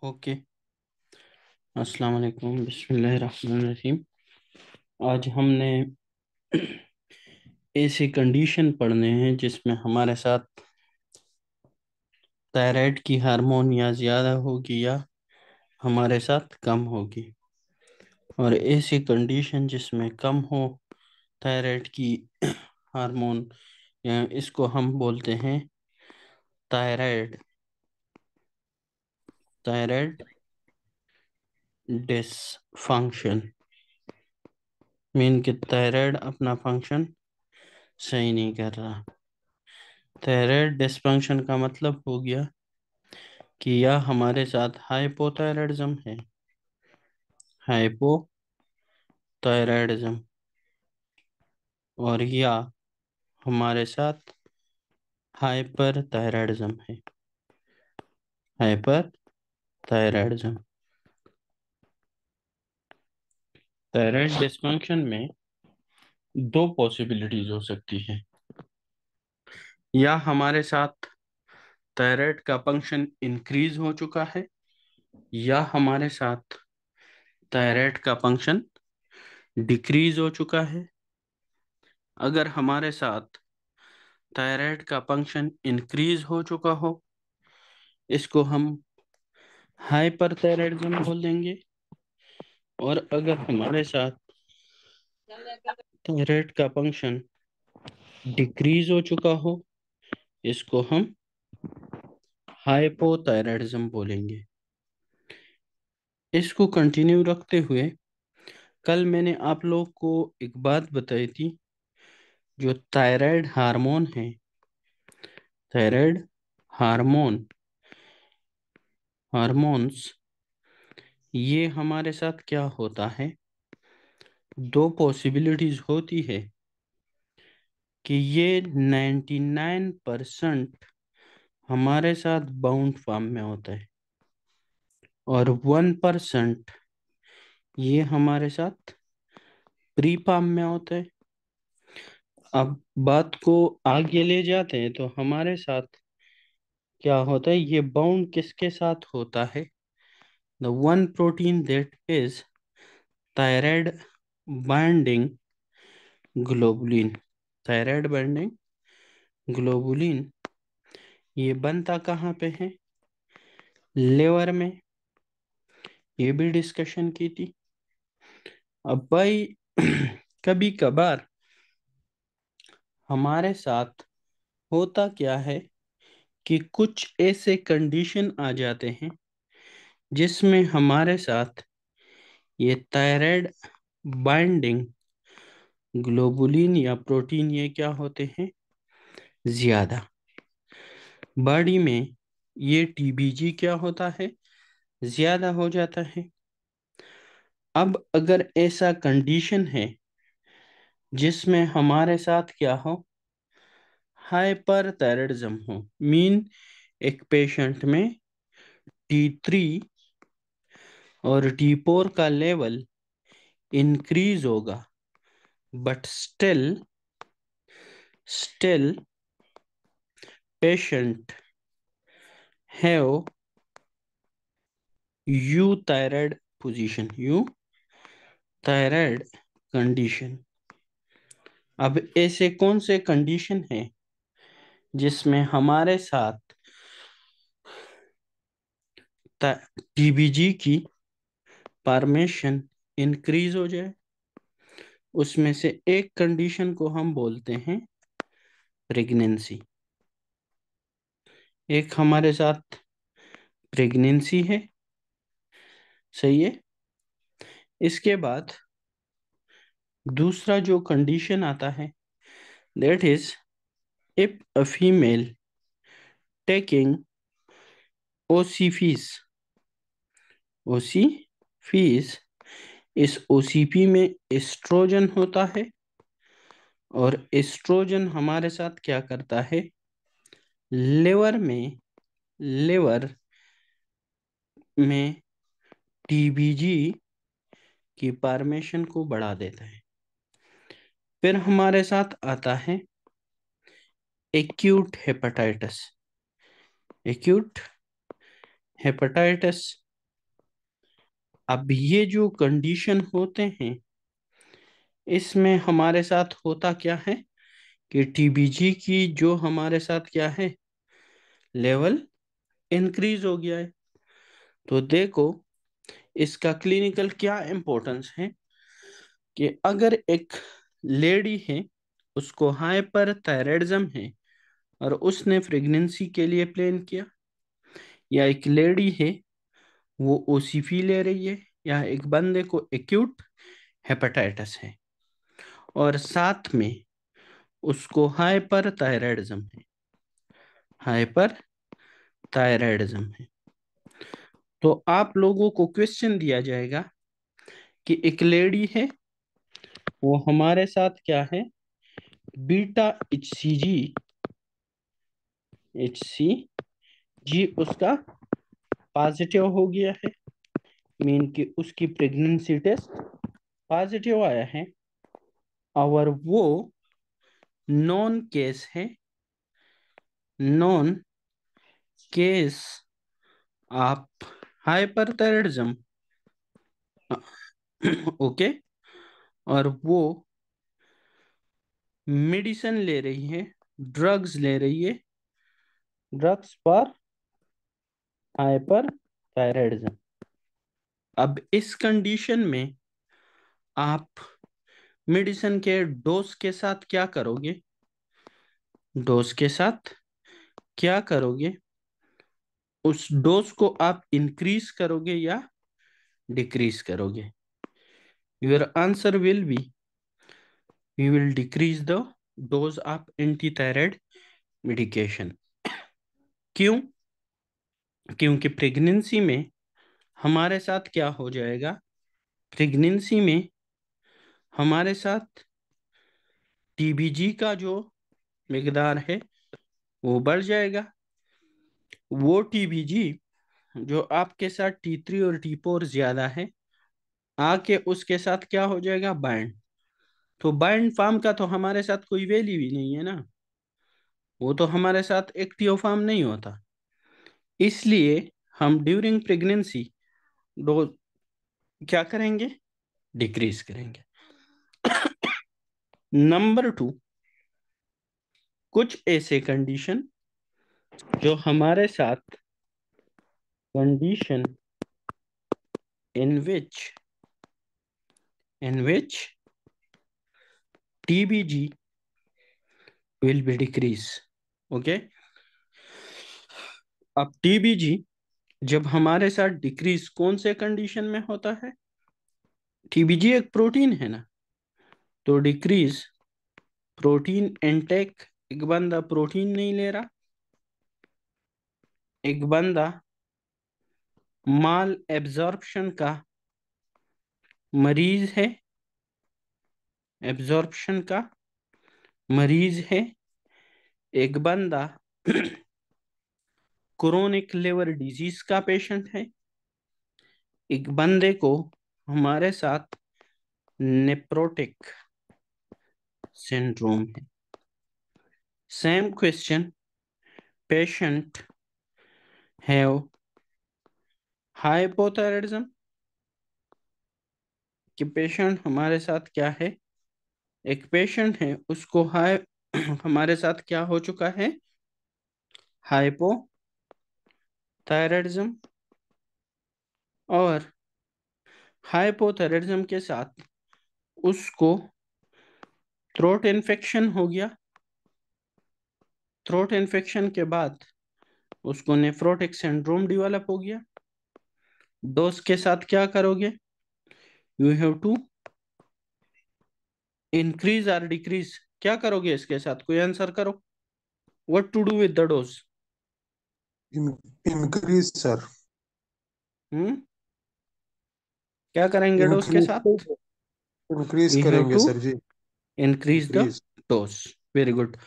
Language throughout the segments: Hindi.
ओके। अस्सलाम वालेकुम, बिस्मिल्लाहिर रहमानिर रहीम। आज हमने ऐसी कंडीशन पढ़ने हैं जिसमें हमारे साथ थायराइड की हार्मोन या ज़्यादा होगी या हमारे साथ कम होगी, और ऐसी कंडीशन जिसमें कम हो थायराइड की हार्मोन, या इसको हम बोलते हैं थायराइड थायराइड डिसफंक्शन। मीन कि थायराइड अपना फंक्शन सही नहीं कर रहा। थायराइड डिसफंक्शन का मतलब हो गया कि या हमारे साथ हाइपोथायरायडिज्म है, हाइपोथायरायडिज्म, और या हमारे साथ हाइपरथायरायडिज्म है, हाइपरथायरायडिज्म। थायराइड डिसफंक्शन में दो पॉसिबिलिटीज हो सकती है। या हमारे साथ थायराइड का फंक्शन इंक्रीज हो चुका है, या हमारे साथ थायराइड का फंक्शन डिक्रीज हो चुका है। अगर हमारे साथ थायराइड का फंक्शन इंक्रीज हो चुका हो, इसको हम हाइपरथायरायडिज्म बोल देंगे। और अगर हमारे साथ थायराइड का फंक्शन डिक्रीज हो चुका हो, इसको हम हाइपोथायरायडिज्म बोलेंगे। इसको कंटिन्यू रखते हुए, कल मैंने आप लोग को एक बात बताई थी। जो थायराइड हार्मोन है, थायराइड हार्मोन हार्मोन्स, ये हमारे साथ क्या होता है, दो पॉसिबिलिटीज होती है कि ये 99% हमारे साथ बाउंड फॉर्म में होता है, और 1% ये हमारे साथ प्री फॉर्म में होता है। अब बात को आगे ले जाते हैं तो हमारे साथ क्या होता है, ये बाउंड किसके साथ होता है? The one protein that is thyroid binding globulin. Thyroid binding globulin, ये बनता कहाँ पे है? लिवर में। ये भी डिस्कशन की थी। अब भाई कभी कभार हमारे साथ होता क्या है कि कुछ ऐसे कंडीशन आ जाते हैं जिसमें हमारे साथ ये थायराइड बाइंडिंग ग्लोबुलिन या प्रोटीन, ये क्या होते हैं, ज्यादा बॉडी में। ये टीबीजी क्या होता है, ज्यादा हो जाता है। अब अगर ऐसा कंडीशन है जिसमें हमारे साथ क्या हो, हाइपरथायरायडिज्म हो, मीन एक पेशेंट में T3 और T4 का लेवल इंक्रीज होगा, but still patient have euthyroid position, euthyroid condition. अब ऐसे कौन से कंडीशन है जिसमें हमारे साथ टीबीजी की फॉर्मेशन इंक्रीज हो जाए? उसमें से एक कंडीशन को हम बोलते हैं प्रेगनेंसी। एक हमारे साथ प्रेगनेंसी है, सही है। इसके बाद दूसरा जो कंडीशन आता है, that is if a female taking OCPs OCPs. इस ओसीपी में एस्ट्रोजन होता है, और एस्ट्रोजन हमारे साथ क्या करता है, लिवर में टीबीजी की फॉर्मेशन को बढ़ा देता है। फिर हमारे साथ आता है एक्यूट हेपेटाइटिस। एक्यूट हेपेटाइटिस, अब ये जो कंडीशन होते हैं, इसमें हमारे साथ होता क्या है कि टीबीजी की जो हमारे साथ क्या है, लेवल इंक्रीज हो गया है। तो देखो इसका क्लिनिकल क्या इम्पोर्टेंस है कि अगर एक लेडी है, उसको हाइपर थायराइडिज्म है, और उसने प्रेगनेंसी के लिए प्लान किया, या एक लेडी है वो ओसीपी ले रही है, या एक बंदे को एक्यूट हेपेटाइटिस है और साथ में उसको हाइपर थायराइडिज्म है, हाइपर थायराइडिज्म है, तो आप लोगों को क्वेश्चन दिया जाएगा कि एक लेडी है, वो हमारे साथ क्या है, बीटा एच सी जी उसका पॉजिटिव हो गया है, मीन कि उसकी प्रेगनेंसी टेस्ट पॉजिटिव आया है, और वो नॉन केस है, non case of hyperthyroidism. Okay, और वो मेडिसिन ले रही है, ड्रग्स ले रही है, ड्रग्स फॉर हाइपरथायराइडिज्म। अब इस कंडीशन में आप मेडिसिन के डोज के साथ क्या करोगे, डोज के साथ क्या करोगे, उस डोज को आप इंक्रीज करोगे या डिक्रीज करोगे। Your answer will be, we will decrease the dose of anti thyroid medication. क्यों? क्योंकि प्रेगनेंसी में हमारे साथ क्या हो जाएगा, प्रेगनेंसी में हमारे साथ टीबीजी का जो मिकदार है वो बढ़ जाएगा। वो टीबीजी जो आपके साथ T3 और T4 ज्यादा है, आके उसके साथ क्या हो जाएगा, बाइंड। तो बाइंड फार्म का तो हमारे साथ कोई वैल्यू ही नहीं है ना, वो तो हमारे साथ एक्टिव फार्म नहीं होता। इसलिए हम ड्यूरिंग प्रेगनेंसी डोज क्या करेंगे, डिक्रीज करेंगे। नंबर टू, कुछ ऐसे कंडीशन जो हमारे साथ, condition in which TBG will be decrease। Okay, अब TBG जब हमारे साथ डिक्रीज कौन से कंडीशन में होता है, TBG एक प्रोटीन है ना, तो डिक्रीज प्रोटीन इनटेक। एक बंदा प्रोटीन नहीं ले रहा, एक बंदा माल एब्जॉर्प्शन का मरीज है, एब्जॉर्प्शन का मरीज है, एक बंदा क्रोनिक लिवर डिजीज का पेशेंट है, एक बंदे को हमारे साथ नेप्रोटिक सिंड्रोम है। Same question, patient have hypothyroidism, कि पेशेंट हमारे साथ क्या है, एक पेशेंट है उसको हाई हमारे साथ क्या हो चुका है, हाइपोथायराइडिज्म, और हाइपोथायराइडिज्म के साथ उसको थ्रोट इन्फेक्शन हो गया, थ्रोट इन्फेक्शन के बाद उसको नेफ्रोटिक सिंड्रोम डेवलप हो गया। डोज के साथ क्या करोगे, यू हैव टू इंक्रीज और डिक्रीज, क्या करोगे इसके साथ, कोई आंसर करो, what to do with the dose. increase, sir. हम्म क्या करेंगे डोज के साथ? इंक्रीज इंक्रीज वी हैव करेंगे to sir ji. Increase the increase. Dose. Very good.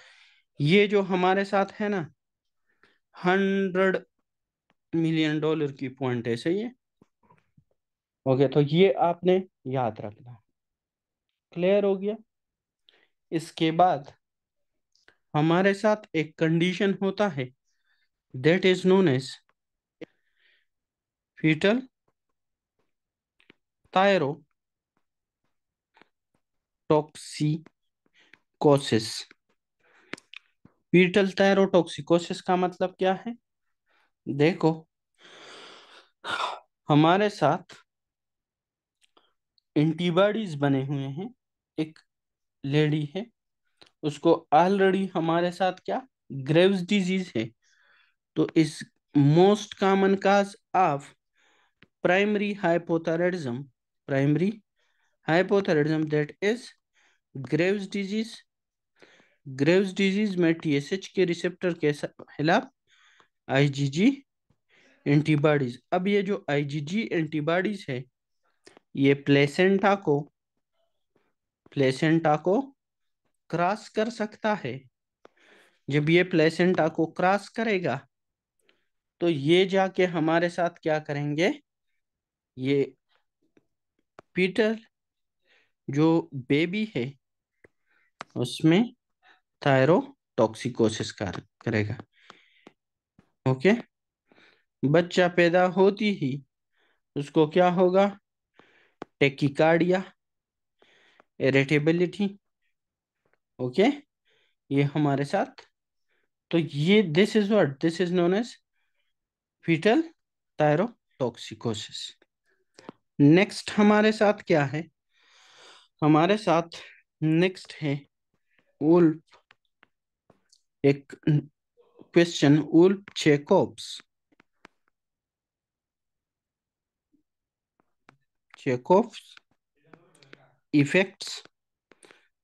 ये जो हमारे साथ है ना, $100 मिलियन की पॉइंट है, सही है। ओके, तो ये आपने याद रखना। क्लियर हो गया? इसके बाद हमारे साथ एक कंडीशन होता है, that is known as fetal thyrotoxicosis. Fetal thyrotoxicosis का मतलब क्या है? देखो, हमारे साथ एंटीबॉडीज बने हुए हैं। एक लेडी है, उसको ऑलरेडी हमारे साथ क्या, ग्रेव्स डिजीज है। तो इस most common cause of primary hypothyroidism, primary hypothyroidism that is Graves disease. Graves disease में टीएसएच के रिसेप्टर के खिलाफ आईजीजी एंटीबॉडीज। अब ये जो आईजीजी एंटीबॉडीज है, ये प्लेसेंटा को क्रॉस कर सकता है। जब ये प्लेसेंटा को क्रॉस करेगा, तो ये जाके हमारे साथ क्या करेंगे, ये पीटर जो बेबी है उसमें थायरोटॉक्सिकोसिस करेगा। ओके, बच्चा पैदा होती ही उसको क्या होगा, टेकिकार्डिया, इरिटेबिलिटी। ओके, ये हमारे साथ, तो ये this is known as fetal thyrotoxicosis. Next हमारे साथ क्या है? हमारे साथ नेक्स्ट है वुल्फ, एक question, Wolff Chaikoff effects.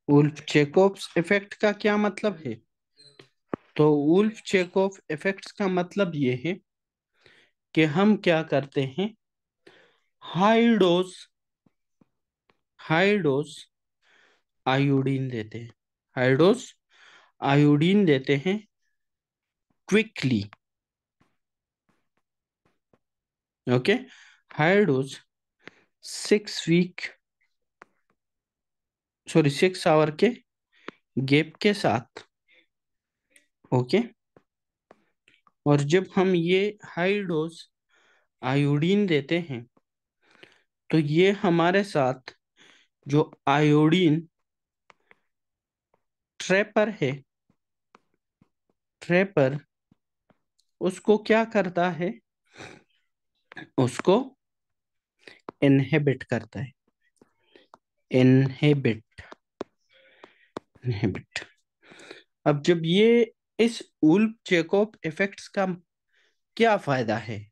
Wolff Chaikoff effect का क्या मतलब है? तो वुल्फ चेकोव इफेक्ट्स का मतलब ये है कि हम क्या करते हैं, high dose high dose iodine देते हैं। हाई डोज आयोडीन देते हैं quickly. Okay, high dose 6 week, sorry 6 hour के गैप के साथ। ओके, और जब हम ये हाई डोज आयोडीन देते हैं, तो ये हमारे साथ जो आयोडीन ट्रैपर है, ट्रैपर उसको क्या करता है, उसको इनहिबिट करता है। Inhibit inhibit. अब जब ये, इस उल्फ चेकोव इफेक्ट्स का क्या फायदा है,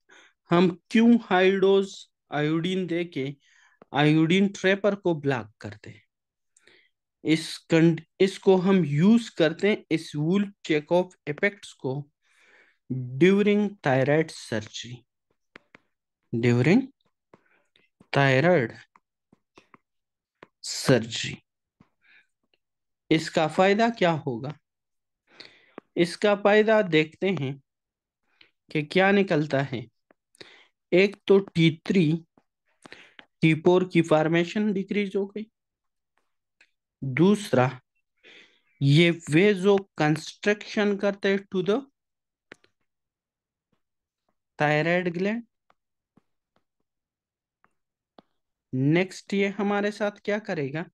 हम क्यों हाई डोज आयोडीन दे के आयोडीन ट्रैपर को ब्लॉक करते हैं? इसको हम यूज करते हैं, इस वुल्फ चेकोव इफेक्ट्स को, during thyroid surgery. During thyroid surgery. इसका फायदा क्या होगा? इसका फायदा देखते हैं कि क्या निकलता है। एक तो T4 की फॉर्मेशन डिक्रीज हो गई। दूसरा, ये वेजो कंस्ट्रक्शन करते हैं to the thyroid gland. Next, ये हमारे साथ क्या करेगा,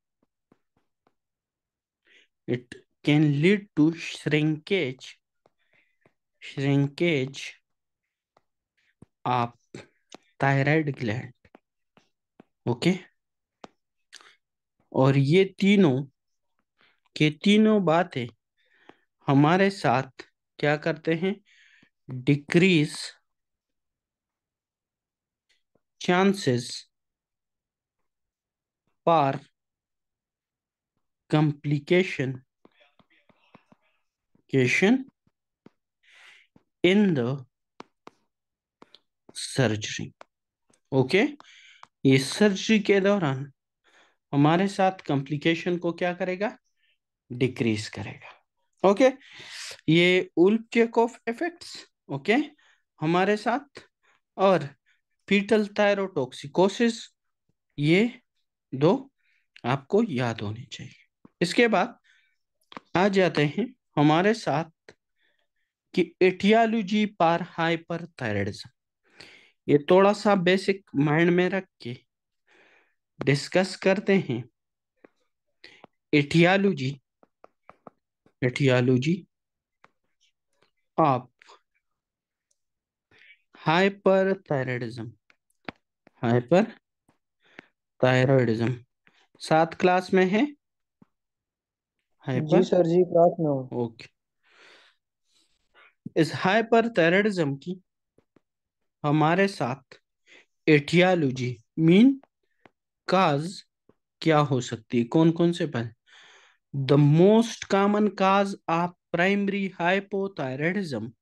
it can lead to shrinkage of thyroid gland. Okay, और ये तीनों के तीनों बातें हमारे साथ क्या करते हैं, decrease chances for complication in the surgery. Okay, ये सर्जरी के दौरान हमारे साथ कॉम्प्लिकेशन को क्या करेगा, डिक्रीज करेगा। ओके, ये उल्फ-चेकोव इफेक्ट्स, ओके, हमारे साथ, और फीटल थायरोटॉक्सिकोसिस, ये दो आपको याद होनी चाहिए। इसके बाद आ जाते हैं हमारे साथ कि एटियोलॉजी पार हाइपरथायराइडिज्म। ये थोड़ा सा बेसिक माइंड में रख के डिस्कस करते हैं। Aetiology, aetiology of hyperthyroidism, hyperthyroidism 7 class में है। जी हाइपर, सर जी, क्लास में हूँ। ओके। इस हाइपरथायराइडिज्म की हमारे साथ एटियोलॉजी मीन काज क्या हो सकती है, कौन कौन से पहले। The most common cause of primary hypothyroidism,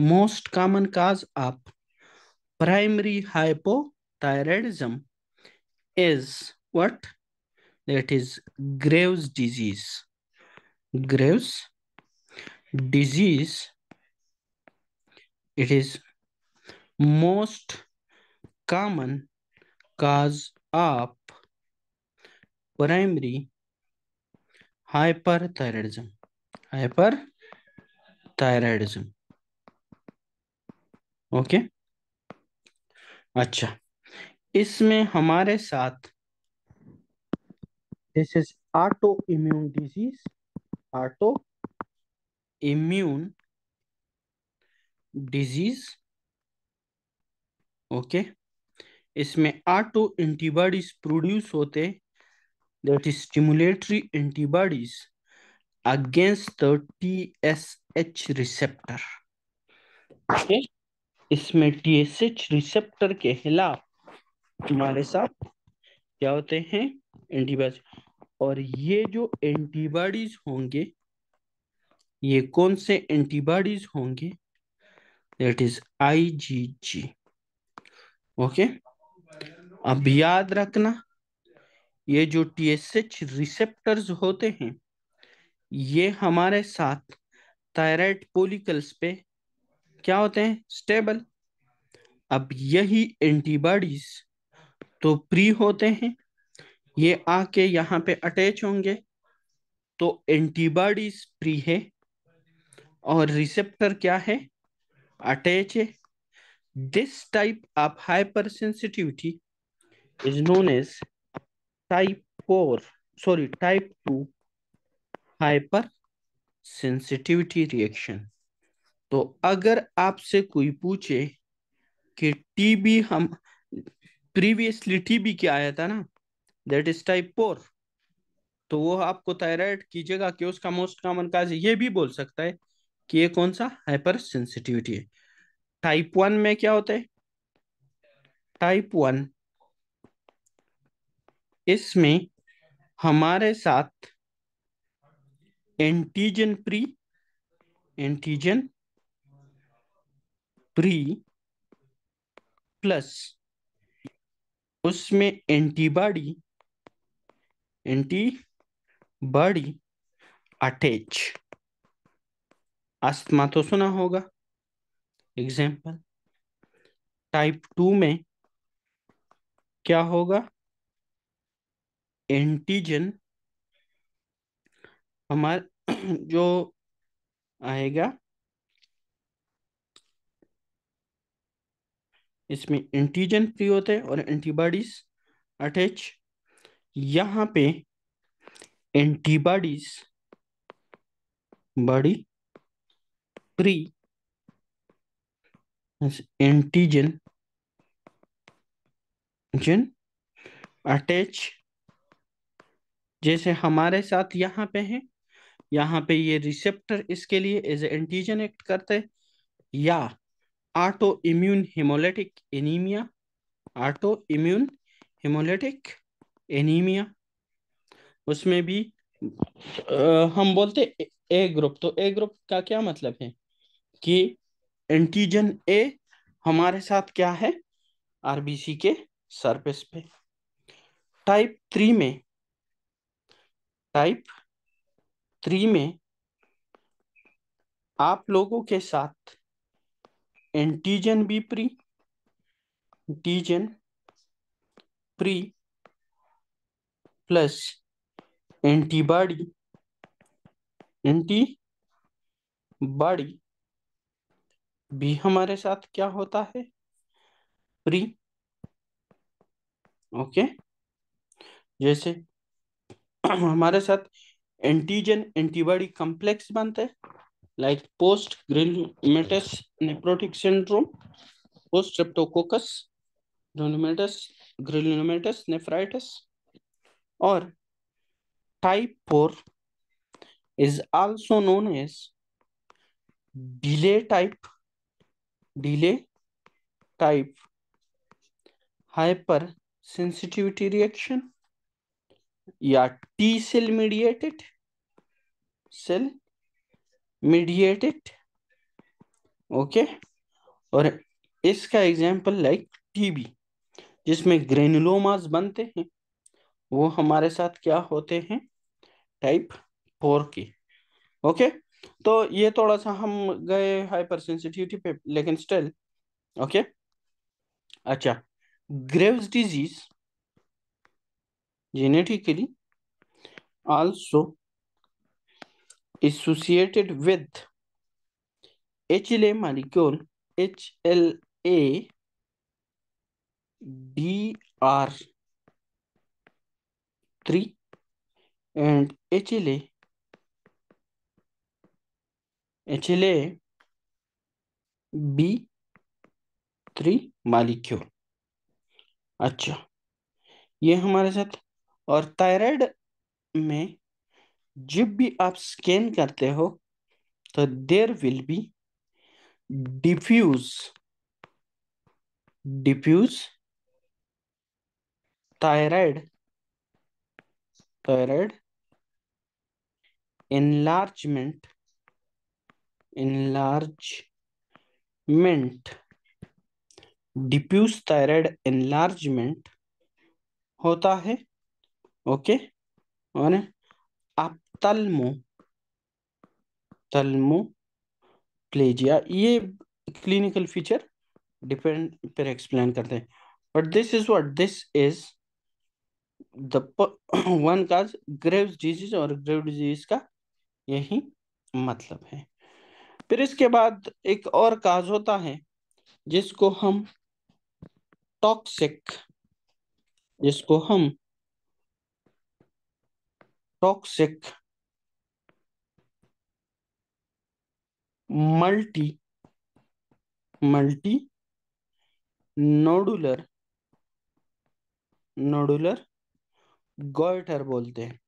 most common cause of primary hypothyroidism is what? That is Graves' disease. Graves' disease, it is most common cause of primary hyperthyroidism. Hyperthyroidism. Okay, अच्छा। इसमें हमारे साथ this is auto immune disease, auto immune disease, okay. इसमें ऑटो एंटीबॉडीज प्रोड्यूस होते, that is stimulatory antibodies against the TSH receptor, okay. इसमें TSH रिसेप्टर के खिलाफ हमारे साथ क्या होते हैं, एंटीबॉडीज। और ये जो एंटीबॉडीज होंगे, ये कौन से एंटीबॉडीज होंगे, दैट इज IgG, ओके। अब याद रखना, ये जो TSH रिसेप्टर्स होते हैं, ये हमारे साथ थायराइड पोलिकल्स पे क्या होते हैं, स्टेबल। अब यही एंटीबॉडीज तो प्री होते हैं, ये आके यहाँ पे अटैच होंगे, तो एंटीबॉडीज प्री है और रिसेप्टर क्या है, अटैच है। This type of hypersensitivity is known as type 4, sorry type 2 hypersensitivity reaction. तो अगर आपसे कोई पूछे कि टीबी, हम प्रीवियसली टीबी क्या आया था ना, दैट इज टाइप 4, तो वो आपको थायराइड की जगह कि उसका मोस्ट कॉमन काज है, ये भी बोल सकता है कि ये कौन सा हाइपर सेंसिटिविटी है। टाइप 1 में क्या होता है, टाइप 1 इसमें हमारे साथ antigen pre, antigen pre plus उसमें एंटीबॉडी, एंटीबॉडी अटैच। अस्थमा तो सुना होगा, एग्जाम्पल। टाइप 2 में क्या होगा, एंटीजन हमारे जो आएगा, इसमें एंटीजन फ्री होते हैं और एंटीबॉडीज अटैच। यहाँ पे एंटीबॉडीज बॉडी प्री, एंटीजन जन अटैच, जैसे हमारे साथ यहाँ पे है, यहाँ पे ये रिसेप्टर इसके लिए एज एंटीजन एक्ट करते हैं। या auto immune haemolytic anaemia, auto immune haemolytic anaemia, उसमें भी हम बोलते ए ग्रुप। तो ए ग्रुप का क्या मतलब है कि एंटीजन ए हमारे साथ क्या है, आरबीसी के सरफेस पे। टाइप 3 में आप लोगों के साथ antigen pre plus antibody antibody भी हमारे साथ क्या होता है, प्री। ओके, जैसे हमारे साथ एंटीजन एंटीबॉडी कॉम्प्लेक्स बनते हैं, like post granulomatous nephrotic syndrome, post Streptococcus granulomatous nephritis. और type 4 is also known as delay type delay type hyper sensitivity reaction या T सेल मीडिएटेड। ओके, और इसका एग्जांपल लाइक टीबी, जिसमें ग्रेनुलोमास बनते हैं, वो हमारे साथ क्या होते हैं, टाइप 4 के। ओके, तो ये थोड़ा सा हम गए हाइपर सेंसिटिविटी पे, लेकिन स्टिल ओके। अच्छा, Graves disease genetically also associated with HLA molecule HLA DR3 and HLA B3 molecule। अच्छा, ये हमारे साथ। और थायराइड में जब भी आप स्कैन करते हो तो there will be diffuse diffuse thyroid thyroid enlargement diffuse thyroid enlargement होता है। ओके, और आप तल्मोप्लेजिया, ये क्लिनिकल फीचर डिपेंड पर एक्सप्लेन करते हैं, but this is the one cause Graves disease, और ग्रेव डिजीज का यही मतलब है। फिर इसके बाद एक और काज होता है जिसको हम टॉक्सिक जिसको हम toxic multi multi nodular nodular goitre बोलते हैं।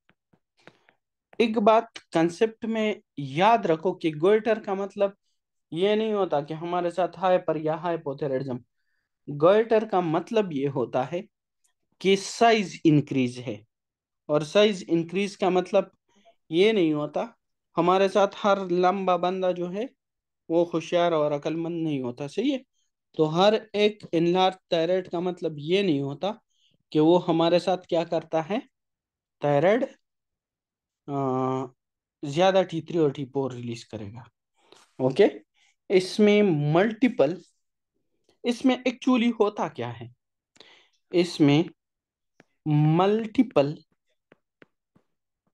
एक बात कंसेप्ट में याद रखो कि गोइटर का मतलब ये नहीं होता कि हमारे साथ हाइपर या हाइपोथायराइडिज्म। गोइटर का मतलब ये होता है कि साइज इंक्रीज है, और साइज इंक्रीज का मतलब ये नहीं होता हमारे साथ हर लंबा बंदा जो है वो होशियार और अक्लमंद नहीं होता, सही है। तो हर एक इनलार्ज थायराइड का मतलब ये नहीं होता कि वो हमारे साथ क्या करता है, थायराइड ज्यादा T3 और T4 रिलीज करेगा। ओके, इसमें मल्टीपल इसमें एक्चुअली होता क्या है, इसमें multiple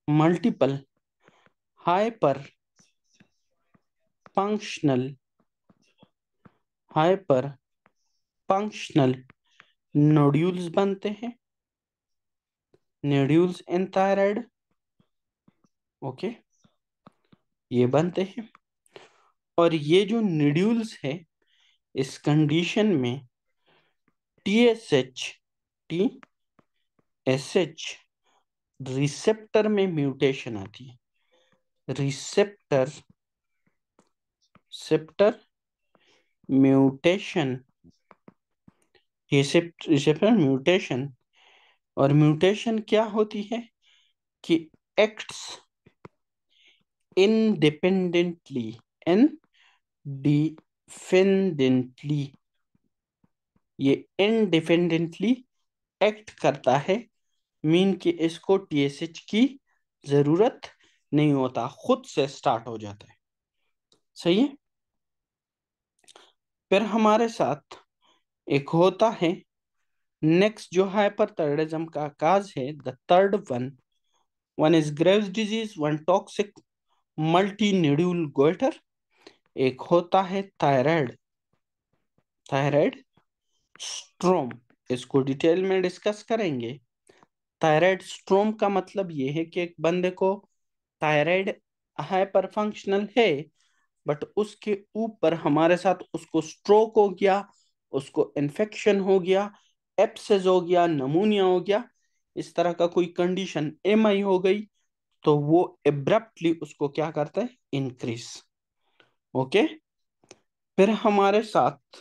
multiple hyper functional hyper functional nodules बनते हैं, नोड्यूल्स इन थायराइड। ओके, ये बनते हैं, और ये जो नोड्यूल्स है, इस कंडीशन में TSH TSH रिसेप्टर में म्यूटेशन आती है। Receptor sceptre mutation receptor mutation. और म्यूटेशन क्या होती है कि एक्ट्स इंडिपेंडेंटली इंडिपेंडेंटली ये इंडिपेंडेंटली एक्ट करता है, मीन कि इसको टीएसएच की जरूरत नहीं होता, खुद से स्टार्ट हो जाता है। सही है। फिर हमारे साथ एक होता है नेक्स्ट जो हाइपरथायराइडिज्म का काज है, the third one, one is Graves disease, one toxic multinodular goitre. एक होता है थायराइड, थायराइड स्ट्रोम, इसको डिटेल में डिस्कस करेंगे। थायराइड स्ट्रोम का मतलब ये है कि एक बंदे को थायराइड हाइपर फंक्शनल है, बट उसके ऊपर हमारे साथ उसको स्ट्रोक हो गया, उसको इन्फेक्शन हो गया, एप्सिस हो गया, नमूनिया हो गया, इस तरह का कोई कंडीशन एमआई हो गई, तो वो एब्रप्टली उसको क्या करता है, इंक्रीज। ओके। फिर हमारे साथ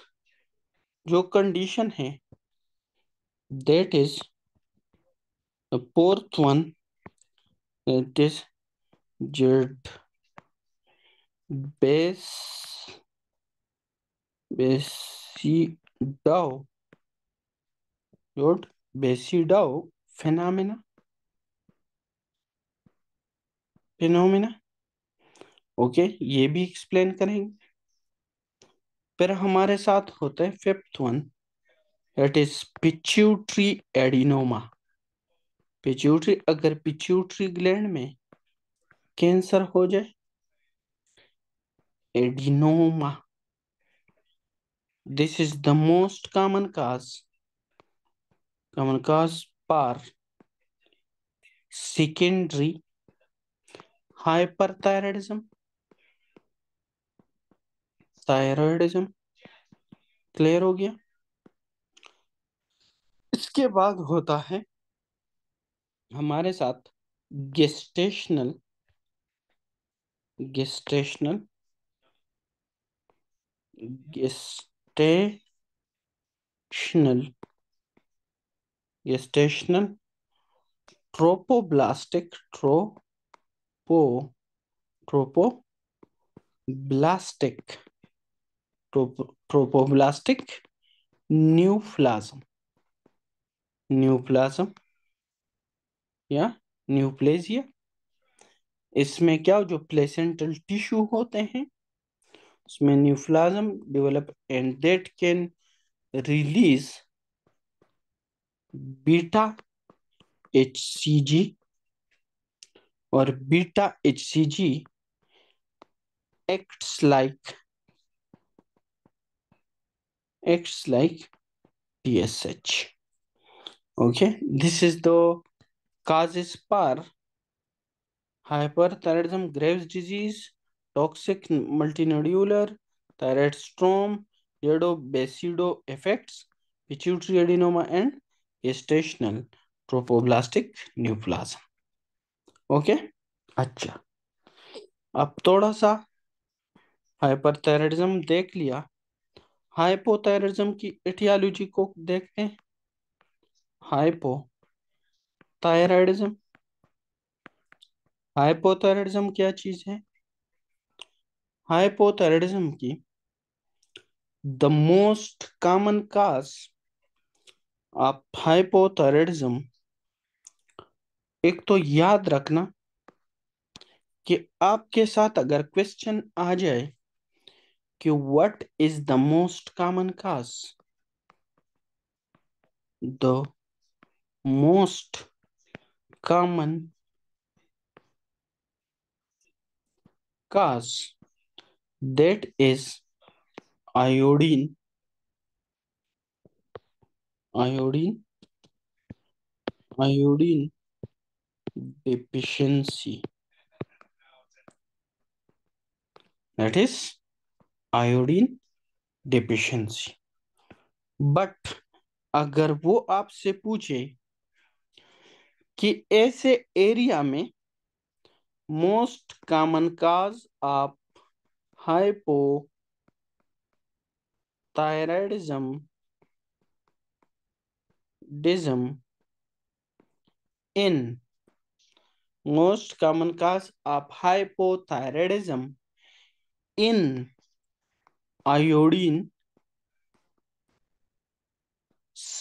जो कंडीशन है, that is the fourth one, it is Jod base Basedow, Jod Basedow phenomena, phenomena. Okay, ये भी एक्सप्लेन करेंगे। फिर हमारे साथ होता है fifth one, that is pituitary adenoma. Pituitary, अगर पिट्यूटरी ग्लैंड में कैंसर हो जाए, adenoma, this is the most common काज पर सेकेंडरी हाइपरथायराइडिज्म, थायराइडिज्म। क्लियर हो गया। इसके बाद होता है हमारे साथ gestational, gestational gestational gestational trophoblastic, trophoblastic trophoblastic neoplasm, neoplasm या न्यूप्लेजिया। इसमें क्या, जो प्लेसेंटल टिश्यू होते हैं उसमें neoplasm develop and that can release beta HCG, और beta HCG acts like TSH. Okay, this is the causes for hyperthyroidism, Graves' disease, toxic multinodular, thyroid storm, iodo-basido effects, pituitary adenoma, and gestational trophoblastic neoplasm. Okay. अच्छा, अब थोड़ा सा हाइपरथायराइडिज्म देख लिया, हाइपोथायराइडिज्म की एटियोलॉजी को देखते हैं। हाइपोथायराइडिज्म, हाइपोथायराइडिज्म क्या चीज है? हाइपोथायराइडिज्म की the most common cause of hypothyroidism, एक तो याद रखना कि आपके साथ अगर क्वेश्चन आ जाए कि what is the most common cause, the most common cause, that is iodine, iodine iodine deficiency, that is iodine deficiency। But अगर वो आपसे पूछे कि ऐसे एरिया में most common cause of hypothyroidism डिज्म in, most common cause of hypothyroidism in iodine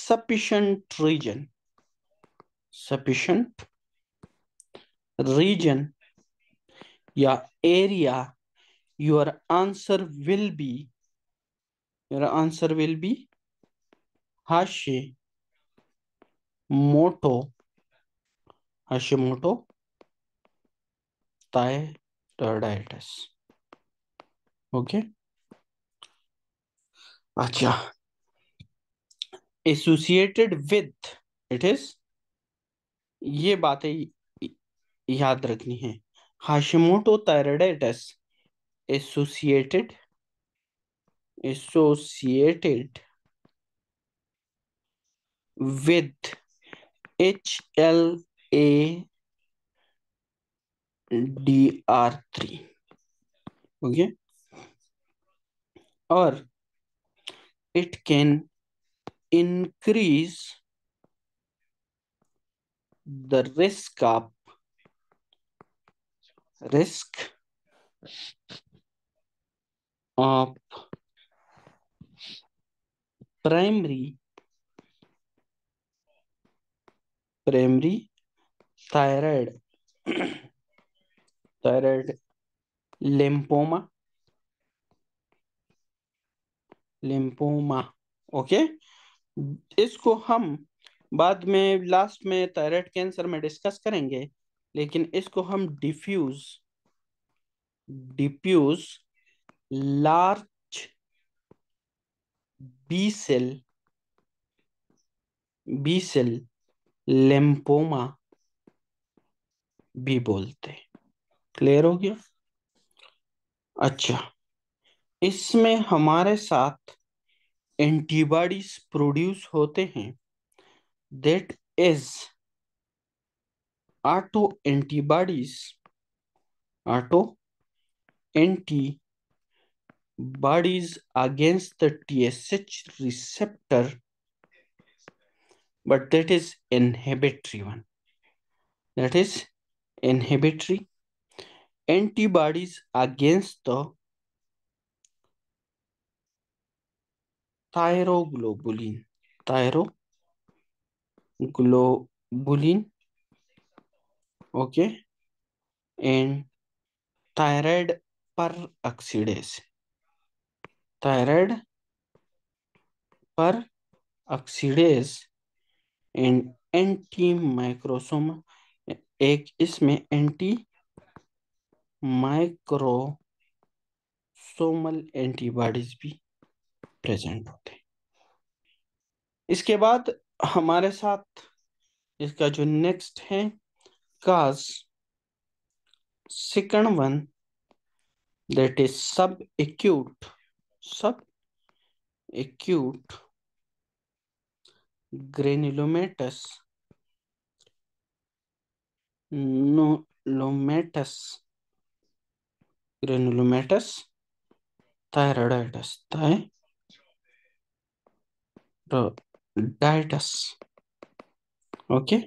sufficient region या area, your answer will be Hashimoto Hashimoto thyroiditis. Okay, अच्छा, एसोसिएटेड विद, इट इज, ये बातें याद रखनी है। Hashimoto thyroiditis associated with HLA-DR3, okay, और it can increase the risk of primary thyroid thyroid lymphoma, okay. इसको हम बाद में लास्ट में थायराइड कैंसर में डिस्कस करेंगे, लेकिन इसको हम diffuse large B cell lymphoma भी बोलते हैं। क्लियर हो गया? अच्छा, इसमें हमारे साथ एंटीबॉडीज प्रोड्यूस होते हैं, that is auto antibodies against the TSH receptor, but that is inhibitory one. That is inhibitory antibodies against the thyroglobulin, okay, and thyroid peroxidase, and anti microsome, एक इसमें एंटी माइक्रोसोमल एंटीबॉडीज भी प्रेजेंट होते हैं। इसके बाद हमारे साथ इसका जो नेक्स्ट है काज, सेकंड वन, दैट इज सब एक्यूट ग्रेनुलोमेटस थायराइडाइटिस, ओके।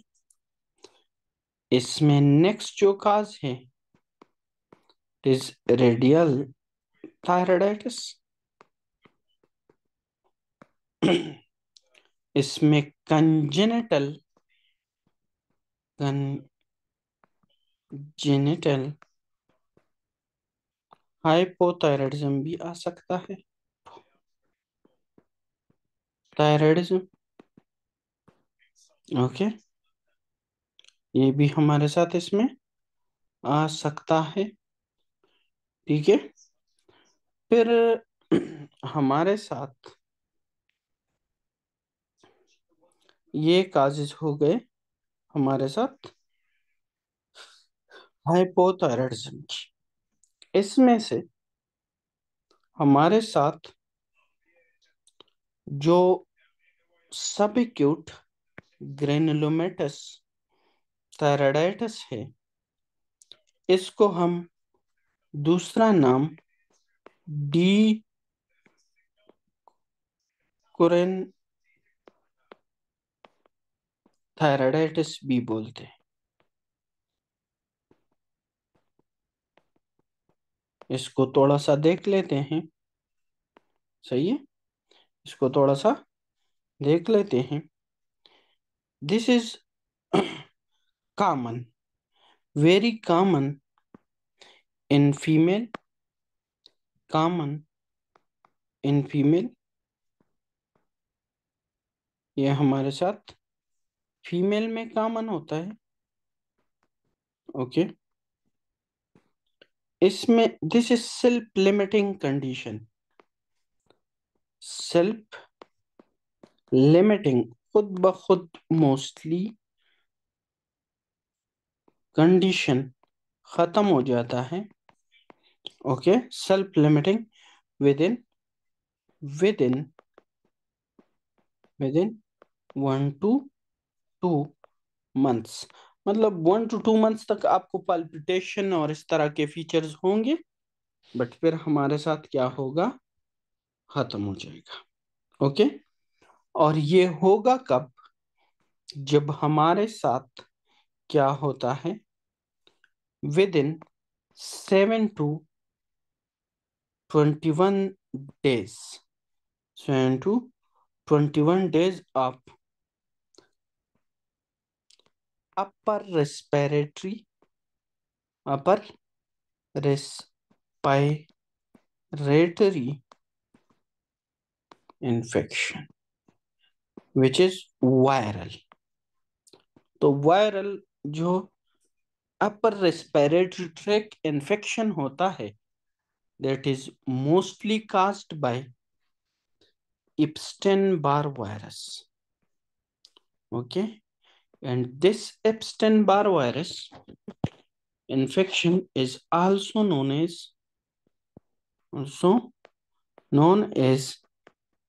इसमें नेक्स्ट जो काज है इज रेडियल थायराइडाइटिस। इसमें कंजेनिटल हाइपोथायराइडिज्म भी आ सकता है, थायराइडिज्म, ओके, ये भी हमारे साथ इसमें आ सकता है, ठीक है। फिर हमारे साथ ये काजेज हो गए हमारे साथ हाइपोथायराइडिज्म की। इसमें से हमारे साथ जो सब एक्यूट ग्रेनुलोमेटस थायराइडाइटिस है, इसको हम दूसरा नाम डी कुरेन थायराइडाइटिस भी बोलते हैं। इसको थोड़ा सा देख लेते हैं, सही है, इसको थोड़ा सा देख लेते हैं। This is common, very common in female, common in female। ये हमारे साथ फीमेल में कॉमन होता है। ओके, इसमें this is self limiting condition. Self limiting, खुद ब खुद मोस्टली कंडीशन खत्म हो जाता है। Okay, self limiting with in with in with in 1 to 2 months। मतलब 1 to 2 months तक आपको पल्पिटेशन और इस तरह के फीचर्स होंगे, बट फिर हमारे साथ क्या होगा, खत्म हो जाएगा। ओके, और ये होगा कब, जब हमारे साथ क्या होता है, with in 7 to 21 days, 7 to 21 days of upper respiratory upper respiratory infection which is viral. तो वायरल जो अपर रेस्पिरेटरी ट्रैक इन्फेक्शन होता है, that is mostly caused bye Epstein-Barr virus। Okay, and this Epstein-Barr virus infection is also known as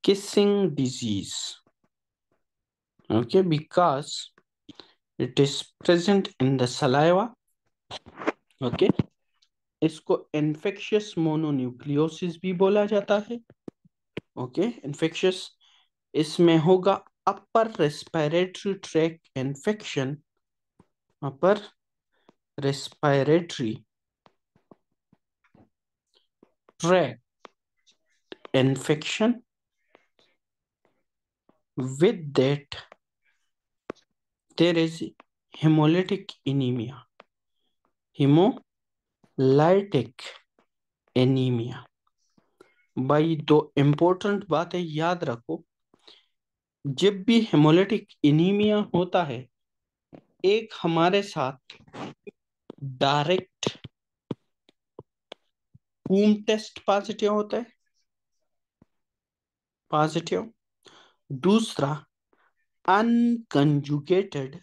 kissing disease। Okay, because it is present in the saliva। Okay, इसको infectious mononucleosis भी बोला जाता है। ओके, infectious, इसमें होगा अपर respiratory tract infection, upper respiratory tract infection, with that there is hemolytic anemia, hemolytic anemia। भाई दो इंपॉर्टेंट बातें याद रखो, जब भी हेमोलिटिक एनीमिया होता है, एक हमारे साथ डायरेक्ट होम टेस्ट पॉजिटिव होता है, पॉजिटिव। दूसरा, अनकंजुगेटेड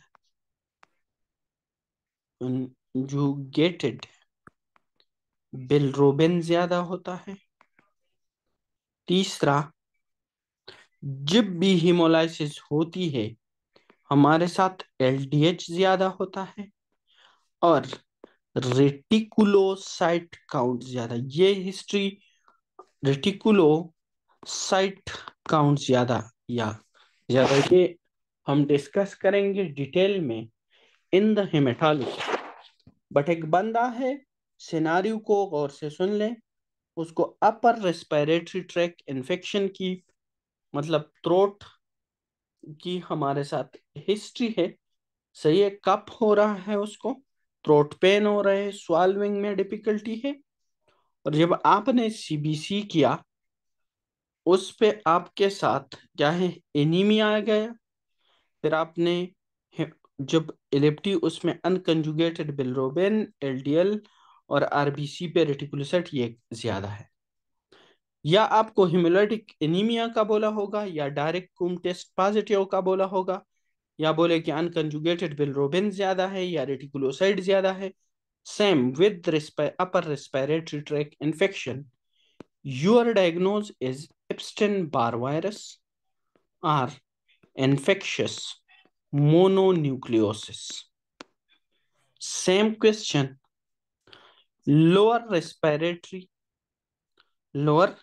कंजुगेटेड बिलरोबिन ज्यादा होता है। तीसरा, जब भी हीमोलाइसिस होती है, हमारे साथ एलडीएच ज्यादा होता है और रेटिकुलोसाइट काउंट ज्यादा। ये हिस्ट्री, रेटिकुलोसाइट काउंट ज्यादा या ज्यादा, ये हम डिस्कस करेंगे डिटेल में इन द हेमेटोलॉजी। बट एक बंदा है, सिनारियो को गौर से सुन ले, उसको अपर रेस्पिरेटरी ट्रैक इन्फेक्शन की, मतलब थ्रोट की हमारे साथ हिस्ट्री है। सही है, कफ हो रहा है, उसको थ्रोट पेन हो रहा है, स्वाल्विंग में डिफिकल्टी है, और जब आपने सीबीसी किया, उस पे आपके साथ क्या है, एनीमिया आ गया। फिर आपने जब एलिप्टी, उसमें अनकंजुगेटेड बिलरोबिन, एलडीएल और आरबीसी पे रेटिकुलोसाइट ये ज्यादा है। या आपको हिमोलाइटिक एनीमिया का बोला होगा, या डायरेक्ट कूम टेस्ट पॉजिटिव का बोला होगा, या बोले कि अनकंजुगेटेड बिलरोबिन ज्यादा है या रेटिकुलोसाइट ज्यादा है। Same with upper respiratory tract infection, your diagnose is Epstein Barr virus और infectious mononucleosis। Same question, lower lower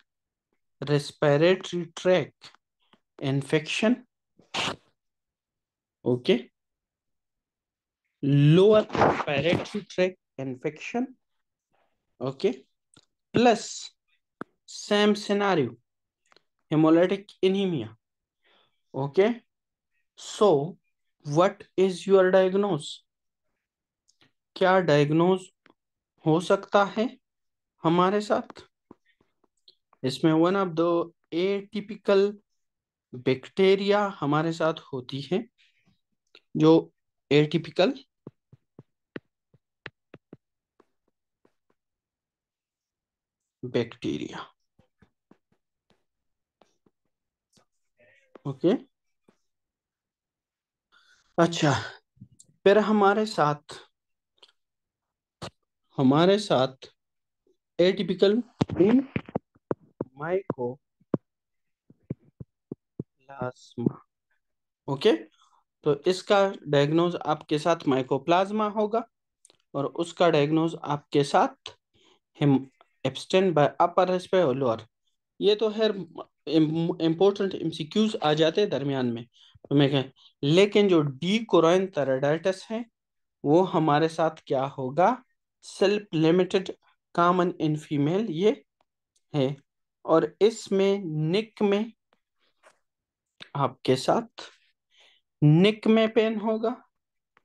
respiratory tract infection। Okay, lower respiratory tract infection। Okay, plus same scenario, hemolytic anemia। Okay, so what is your diagnose? क्या डायग्नोज हो सकता है हमारे साथ? इसमें one of the atypical bacteria हमारे साथ होती है, जो एटिपिकल बैक्टीरिया। ओके। अच्छा, फिर हमारे साथ एटिपिकल मीन माइकोप्लाज्मा। ओके। तो इसका डायग्नोज आपके साथ माइकोप्लाज्मा होगा, और उसका डायग्नोज आपके साथ him abstain bye upper respiratory और लोअर। ये तो है, इंपॉर्टेंट एमसीक्यूज आ जाते हैं दरमियान में, तो मैं कह, लेकिन जो डी कोराइन थायराइडाइटिस है वो हमारे साथ क्या होगा? Self limited, common in female ये है। और इसमें निक में आपके साथ निक में पेन होगा।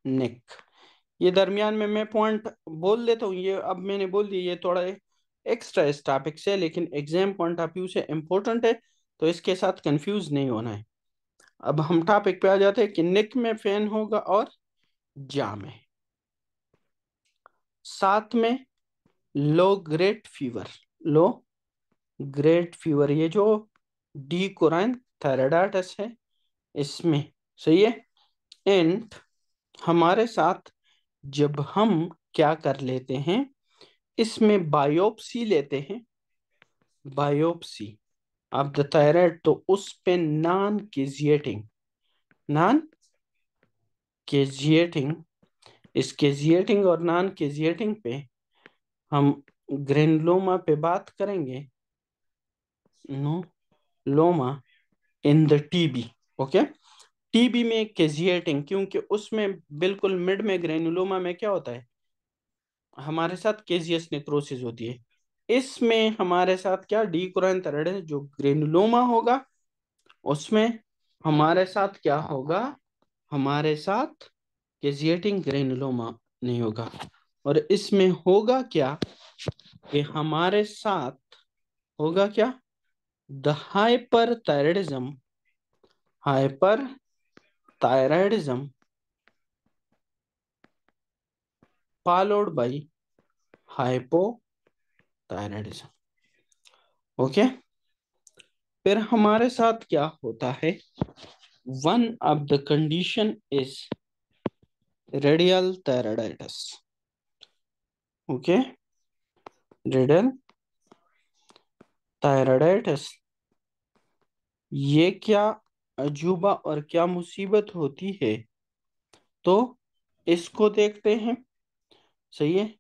निक, ये दरमियान में मैं पॉइंट बोल देता हूँ, ये अब मैंने बोल दिया, ये थोड़ा एक्स्ट्रा इस टॉपिक से, लेकिन एग्जाम पॉइंट ऑफ व्यू से इम्पोर्टेंट है, तो इसके साथ कंफ्यूज नहीं होना है। अब हम टॉपिक पे आ जाते हैं कि निक में पेन होगा और जा में। साथ में low grade fever, low grade fever, ये जो डी कोराइन थायराइडाइटिस है इसमें, सही है। एंड हमारे साथ जब हम क्या कर लेते हैं, इसमें बायोप्सी लेते हैं, बायोप्सी ऑफ द थायराइड, तो उस पे नॉन केजिएटिंग, इस केजिएटिंग और नॉन केजिएटिंग पे हम ग्रेनुलोमा पे बात करेंगे, नो लोमा in the TB. Okay. TB में केजिएटिंग, क्योंकि उसमें बिल्कुल मिड में ग्रेनुलोमा में क्या होता है, हमारे साथ केजियस नेक्रोसिस होती है। इसमें हमारे साथ क्या, डी कोराइन थायराइड जो ग्रेनुलोमा होगा उसमें हमारे साथ क्या होगा, हमारे साथ केजिएटिंग ग्रेनुलोमा नहीं होगा। और इसमें होगा क्या कि हमारे साथ होगा क्या, the hyper thyroidism followed by hypothyroidism. Okay. फिर हमारे साथ क्या होता है, one of the condition is radial thyroiditis. Okay. Radial thyroiditis, ये क्या अजूबा और क्या मुसीबत होती है, तो इसको देखते हैं। सही है।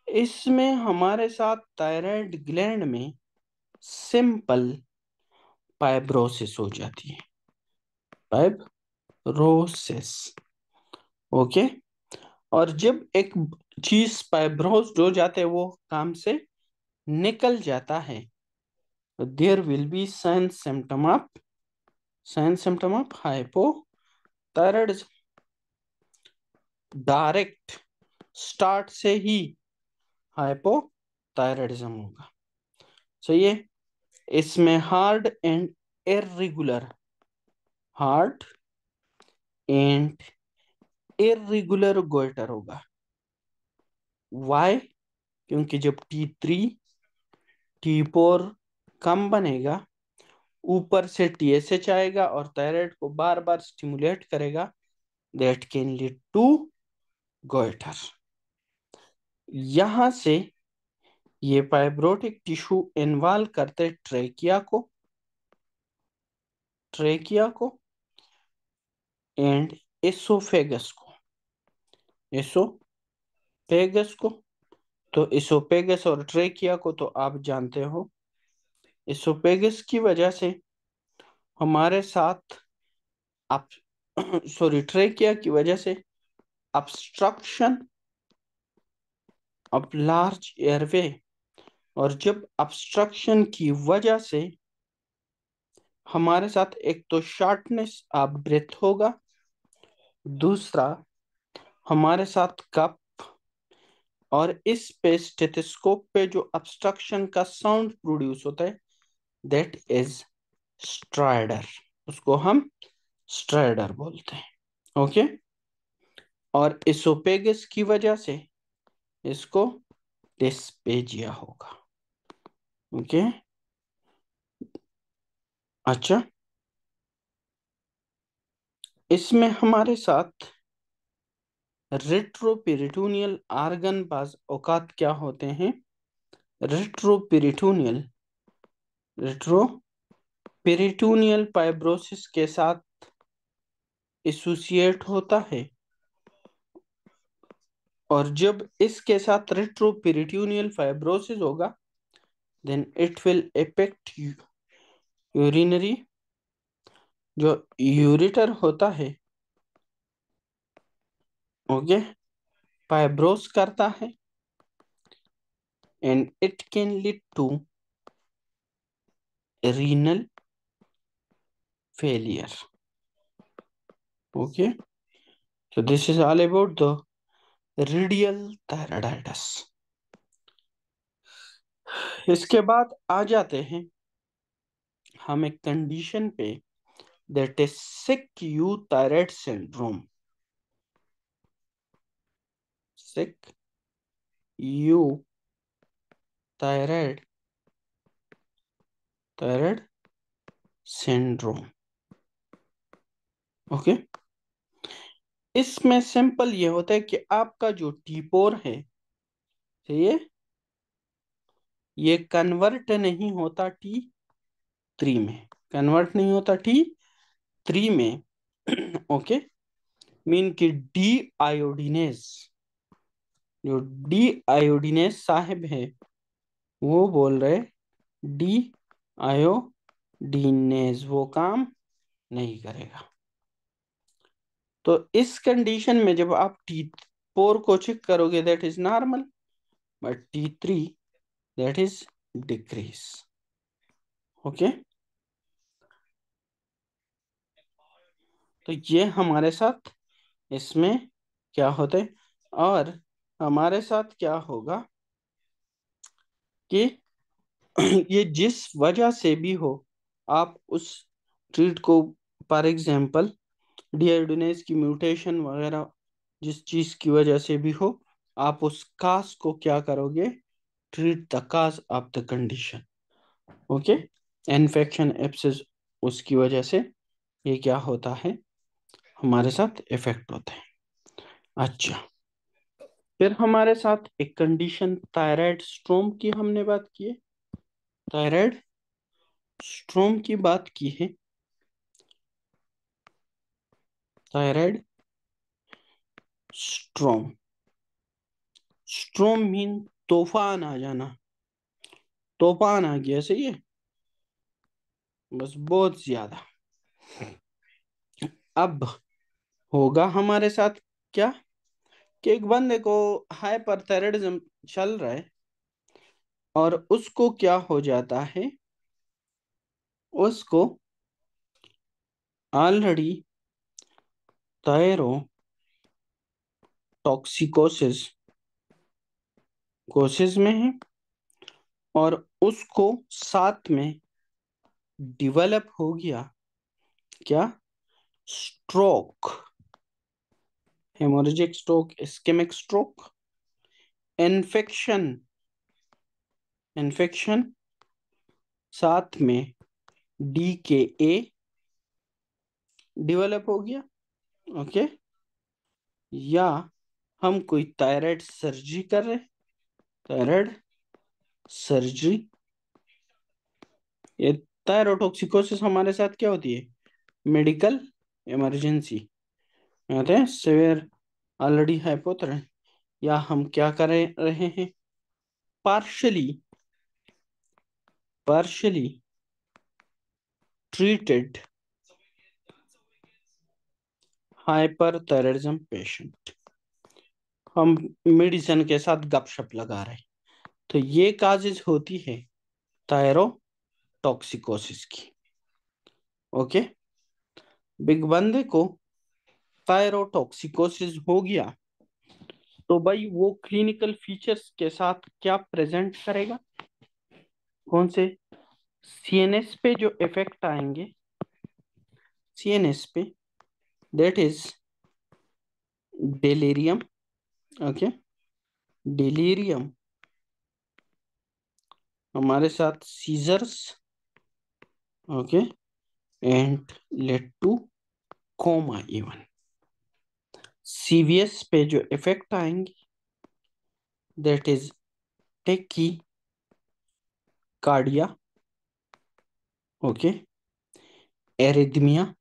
इसमें हमारे साथ थायराइड ग्लैंड में सिंपल फाइब्रोसिस हो जाती है, फाइब्रोसिस। ओके। और जब एक चीज फाइब्रोस्ड हो जाते हैं, वो काम से निकल जाता है, there will be sign symptom of hypothyroidism. Direct start से ही हाइपोथायराइडिज्म होगा। सही है। इसमें हार्ड एंड इरेगुलर गोइटर होगा। वाई? क्योंकि जब T3 T4 कम बनेगा, ऊपर से TSH आएगा और थायराइड को बार बार स्टिमुलेट करेगा, that can lead to goitre. यहां से ये फाइब्रोटिक टिश्यू इन्वॉल्व करते ट्रेकिया को एंड एसोफेगस को। तो एसोफेगस और ट्रेकिया को तो आप जानते हो। एसोफेगस की वजह से हमारे साथ आप सॉरी ट्रेकिया की वजह से obstruction ऑफ लार्ज एयरवे, और जब obstruction की वजह से हमारे साथ एक तो शॉर्टनेस ऑफ ब्रेथ होगा, दूसरा, हमारे साथ कप, और इस पे स्टेथोस्कोप पे जो ऑब्स्ट्रक्शन का साउंड प्रोड्यूस होता है दैट इज स्ट्राइडर, उसको हम स्ट्राइडर बोलते हैं। ओके। और इसोपेगस की वजह से इसको डिस्पेजिया होगा। ओके। अच्छा, इसमें हमारे साथ रेट्रोपेरिटोनियल आर्गन बाज औकात क्या होते हैं? रेट्रोपेरिटोनियल रेट्रोपेरिटोनियल फाइब्रोसिस के साथ एसोसिएट होता है, और जब इसके साथ रेट्रोपेरिटोनियल फाइब्रोसिस होगा then it will affect urinary, जो यूरिटर होता है, ओके, फाइब्रोस करता है, and it can lead to renal failure. Okay, so this is all about the Riedel thyroiditis. इसके बाद आ जाते हैं हम एक कंडीशन पे that is sick euthyroid syndrome. Sick euthyroid thyroid syndrome. Okay. इसमें सिंपल ये होता है कि आपका जो टी4 है, ये कन्वर्ट नहीं होता T3 में, कन्वर्ट नहीं होता T3 में। ओके। मीन कि डी आयोडीनेज, जो डी आयोडीनेज साहब है वो बोल रहे डी आयोडीनेज वो काम नहीं करेगा। तो इस कंडीशन में जब आप T4 को चेक करोगे that is normal, but T3 that is decrease. Okay. तो ये हमारे साथ इसमें क्या होता है, और हमारे साथ क्या होगा कि ये जिस वजह से भी हो, आप उस ट्रीट को, फॉर एग्जांपल डीआयोडीनेज की म्यूटेशन वगैरह जिस चीज की वजह से भी हो, आप उस काज को क्या करोगे? Treat the cause of the condition. Okay. Infection, abscess, उसकी वजह से ये क्या होता है, हमारे साथ इफेक्ट होता है। अच्छा, फिर हमारे साथ एक कंडीशन थायराइड स्ट्रोम की हमने बात की है, थायराइड स्ट्रोम की बात की है। थायराइड स्ट्रोम, स्ट्रोम मीन तूफान आ जाना, तूफान आ गया, सही है, बस बहुत ज्यादा। अब होगा हमारे साथ क्या कि एक बंदे को हाइपरथायराइडिज्म चल रहा है, और उसको क्या हो जाता है, उसको ऑलरेडी थायरोटॉक्सिकोसिस कोसिस में है, और उसको साथ में डेवलप हो गया क्या? Stroke, haemorrhagic stroke, ischaemic stroke, infection, infection साथ में DKA डेवलप हो गया। ओके। या हम कोई थायराइड सर्जरी कर रहे, थायराइड सर्जरी, ये थायरोटॉक्सिकोसिस हमारे साथ क्या होती है? मेडिकल इमरजेंसी होते हैं, सिवियर ऑलरेडी हाइपोथायराइड, या हम क्या कर रहे हैं? Partially partially treated hyperthyroidism patient, हम मेडिसिन के साथ गपशप लगा रहे हैं, तो ये काजेज होती है थायरोटॉक्सिकोसिस की। ओके। बिग बंदे को थायरोटॉक्सिकोसिस हो गया तो भाई वो क्लिनिकल फीचर्स के साथ क्या प्रेजेंट करेगा? कौन से? सीएनएस पे जो इफेक्ट आएंगे, सीएनएस पे, that is delirium, okay, delirium, हमारे साथ seizures, okay, and led to coma even. CVS पे जो इफेक्ट आएंगे, that is tachycardia, okay, arrhythmia,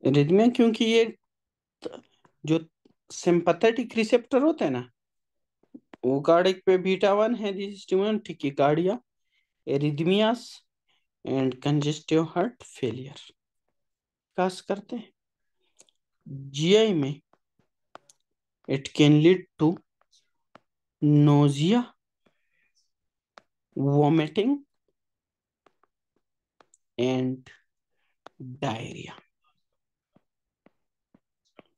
arrhythmia क्योंकि ये जो सिंपैथेटिक रिसेप्टर होते हैं ना, वो कार्डिक पे बीटा 1 है, this stimulant tachycardia, arrhythmias and congestive heart failure cause करते हैं। जीआई में it can lead to nausea, vomiting and diarrhoea,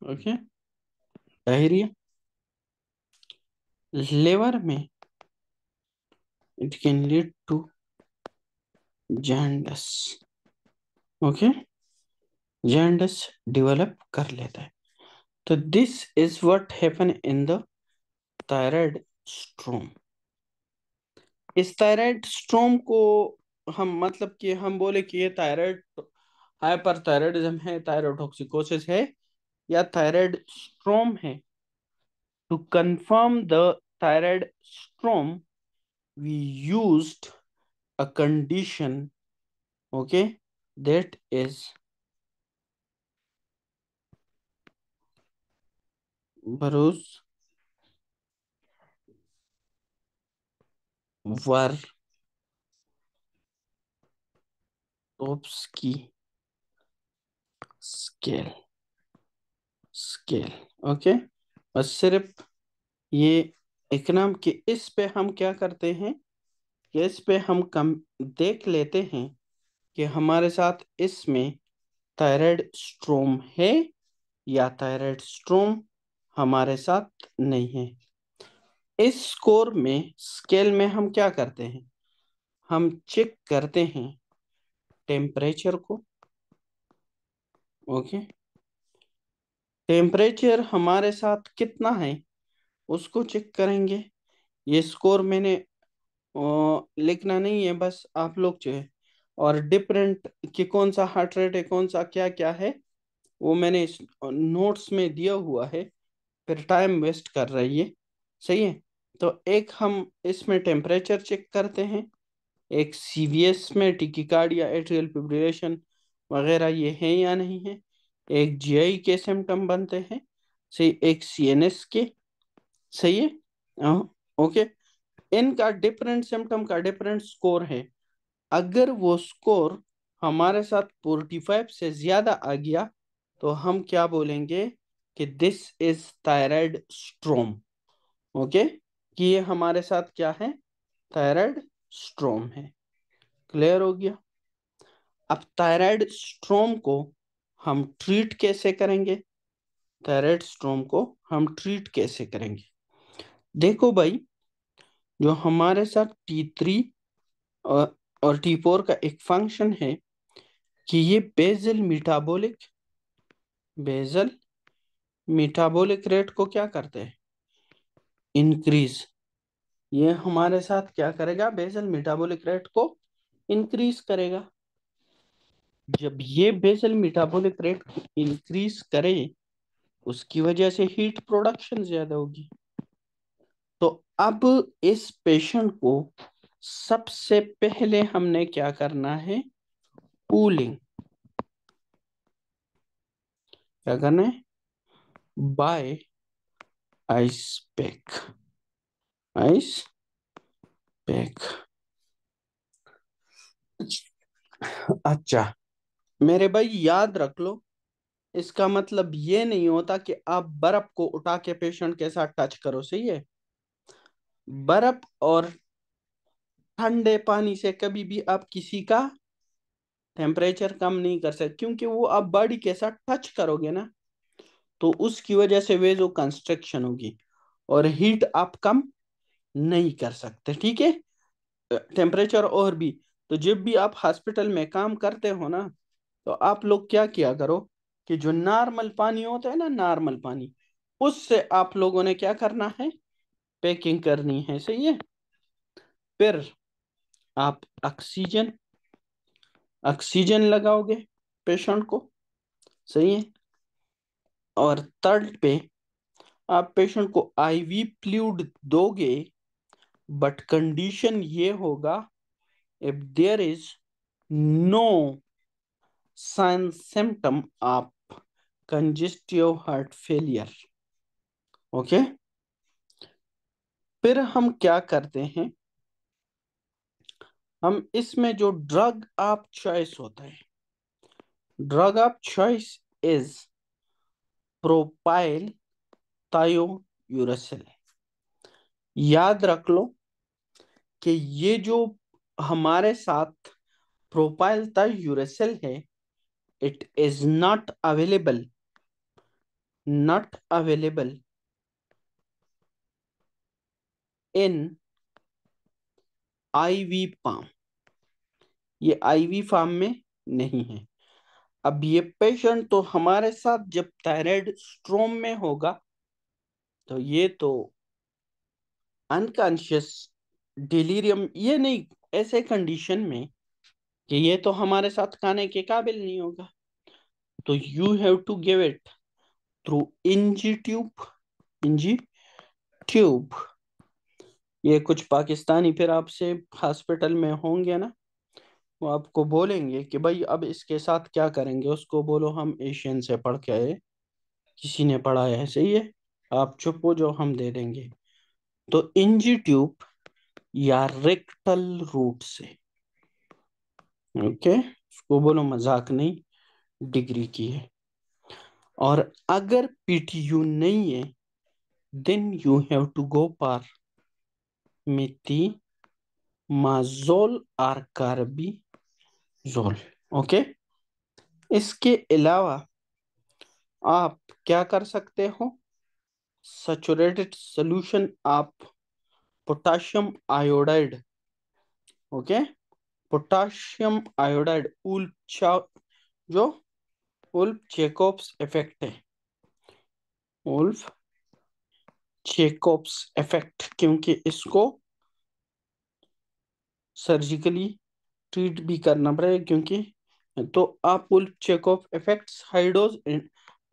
okay, diarrhoea. Liver में it can lead to jaundice, okay, jaundice develop कर लेता है। तो this is what happen in the thyroid storm. इस थायराइड स्ट्रोम को हम मतलब कि हम बोले कि ये थायराइड हाइपरथायराइडिज्म है, थायरोटॉक्सिकोसिस है, या थायराइड स्ट्रोम है। To confirm the thyroid storm we used a condition, okay, that is Varsovsky scale, ओके। और सिर्फ ये एक नाम के इस पे हम क्या करते हैं कि इस पे हम कम देख लेते हैं कि हमारे साथ इसमें थायराइड स्ट्रोम है या थायराइड स्ट्रोम हमारे साथ नहीं है। इस स्कोर में, स्केल में हम क्या करते हैं, हम चेक करते हैं टेम्परेचर को, ओके, टेम्परेचर हमारे साथ कितना है उसको चेक करेंगे। ये स्कोर मैंने लिखना नहीं है, बस आप लोग जो है, और डिफरेंट कि कौन सा हार्ट रेट है, कौन सा क्या क्या है, वो मैंने इस नोट्स में दिया हुआ है, फिर टाइम वेस्ट कर रही है, सही है। तो एक हम इसमें टेम्परेचर चेक करते हैं, एक सीवीएस में टिकिकार्डिया, एट्रियल फिब्रिलेशन वगैरह ये है या नहीं है, एक जीआई के सिम्टम बनते हैं, सही, एक सीएनएस के, सही है, ओके। इनका डिफरेंट सिम्टम का डिफरेंट स्कोर है। अगर वो स्कोर हमारे साथ 45 से ज्यादा आ गया तो हम क्या बोलेंगे कि दिस इज थायराइड स्ट्रोम, ओके, कि ये हमारे साथ क्या है, थायराइड स्ट्रोम है। क्लियर हो गया? अब थायराइड स्ट्रोम को हम ट्रीट कैसे करेंगे? थायराइड स्ट्रोम को हम ट्रीट कैसे करेंगे? देखो भाई, जो हमारे साथ T3 और T4 का एक फंक्शन है कि ये बेजल मेटाबॉलिक रेट को क्या करते हैं, इंक्रीज। ये हमारे साथ क्या करेगा, बेजल मेटाबॉलिक रेट को इंक्रीज करेगा। जब ये बेसल मेटाबॉलिक रेट इंक्रीज करे, उसकी वजह से हीट प्रोडक्शन ज्यादा होगी। तो अब इस पेशेंट को सबसे पहले हमने क्या करना है, कूलिंग। क्या करना है, by ice pack, ice pack. अच्छा मेरे भाई याद रख लो, इसका मतलब ये नहीं होता कि आप बर्फ को उठा के पेशेंट के साथ टच करो, सही है। बर्फ और ठंडे पानी से कभी भी आप किसी का टेम्परेचर कम नहीं कर सकते, क्योंकि वो आप बॉडी के साथ टच करोगे ना, तो उसकी वजह से वेजो कंस्ट्रक्शन होगी, और हीट आप कम नहीं कर सकते, ठीक है। टेम्परेचर और भी, तो जब भी आप हॉस्पिटल में काम करते हो ना, तो आप लोग क्या किया करो कि जो नॉर्मल पानी होता है ना, नॉर्मल पानी, उससे आप लोगों ने क्या करना है, पैकिंग करनी है, सही है। फिर आप ऑक्सीजन ऑक्सीजन लगाओगे पेशेंट को, सही है। और थर्ड पे आप पेशेंट को आईवी फ्लूइड दोगे, बट कंडीशन ये होगा, if there is no sign symptom of congestive heart failure, okay. फिर हम क्या करते हैं, हम इसमें जो ड्रग ऑफ चॉइस होता है, drug of choice is propylthiouracil थायोयूरेसिल। याद रख लो कि ये जो हमारे साथ प्रोपाइल थायोयूरेसिल है, it is not available in IV form, ये आईवी फॉर्म में नहीं है। अब ये पेशेंट तो हमारे साथ जब थायराइड स्ट्रोम में होगा, तो ये तो अनकॉन्शियस डिलीरियम, ये नहीं, ऐसे कंडीशन में कि ये तो हमारे साथ खाने के काबिल नहीं होगा, तो you have to give it through NG tube. NG tube, ये कुछ पाकिस्तानी फिर आपसे हॉस्पिटल में होंगे ना, वो आपको बोलेंगे कि भाई अब इसके साथ क्या करेंगे, उसको बोलो हम एशियन से पढ़ के आए, किसी ने पढ़ाया है, सही है, आप चुप हो जो हम दे देंगे। तो इंजी ट्यूब या रेक्टल रूट से, ओके, उसको बोलो मजाक नहीं, डिग्री की है। और अगर पीटीयू नहीं है, then you have to go for methimazole और कार्बिजोल, ओके। इसके अलावा आप क्या कर सकते हो, saturated solution of potassium iodide, okay. Potassium iodide जो उल्फ चेकोप्स इफेक्ट है, उल्फ चेकोप्स इफेक्ट, क्योंकि इसको सर्जिकली ट्रीट भी करना पड़ेगा, क्योंकि तो आप Wolff Chaikoff effects high dose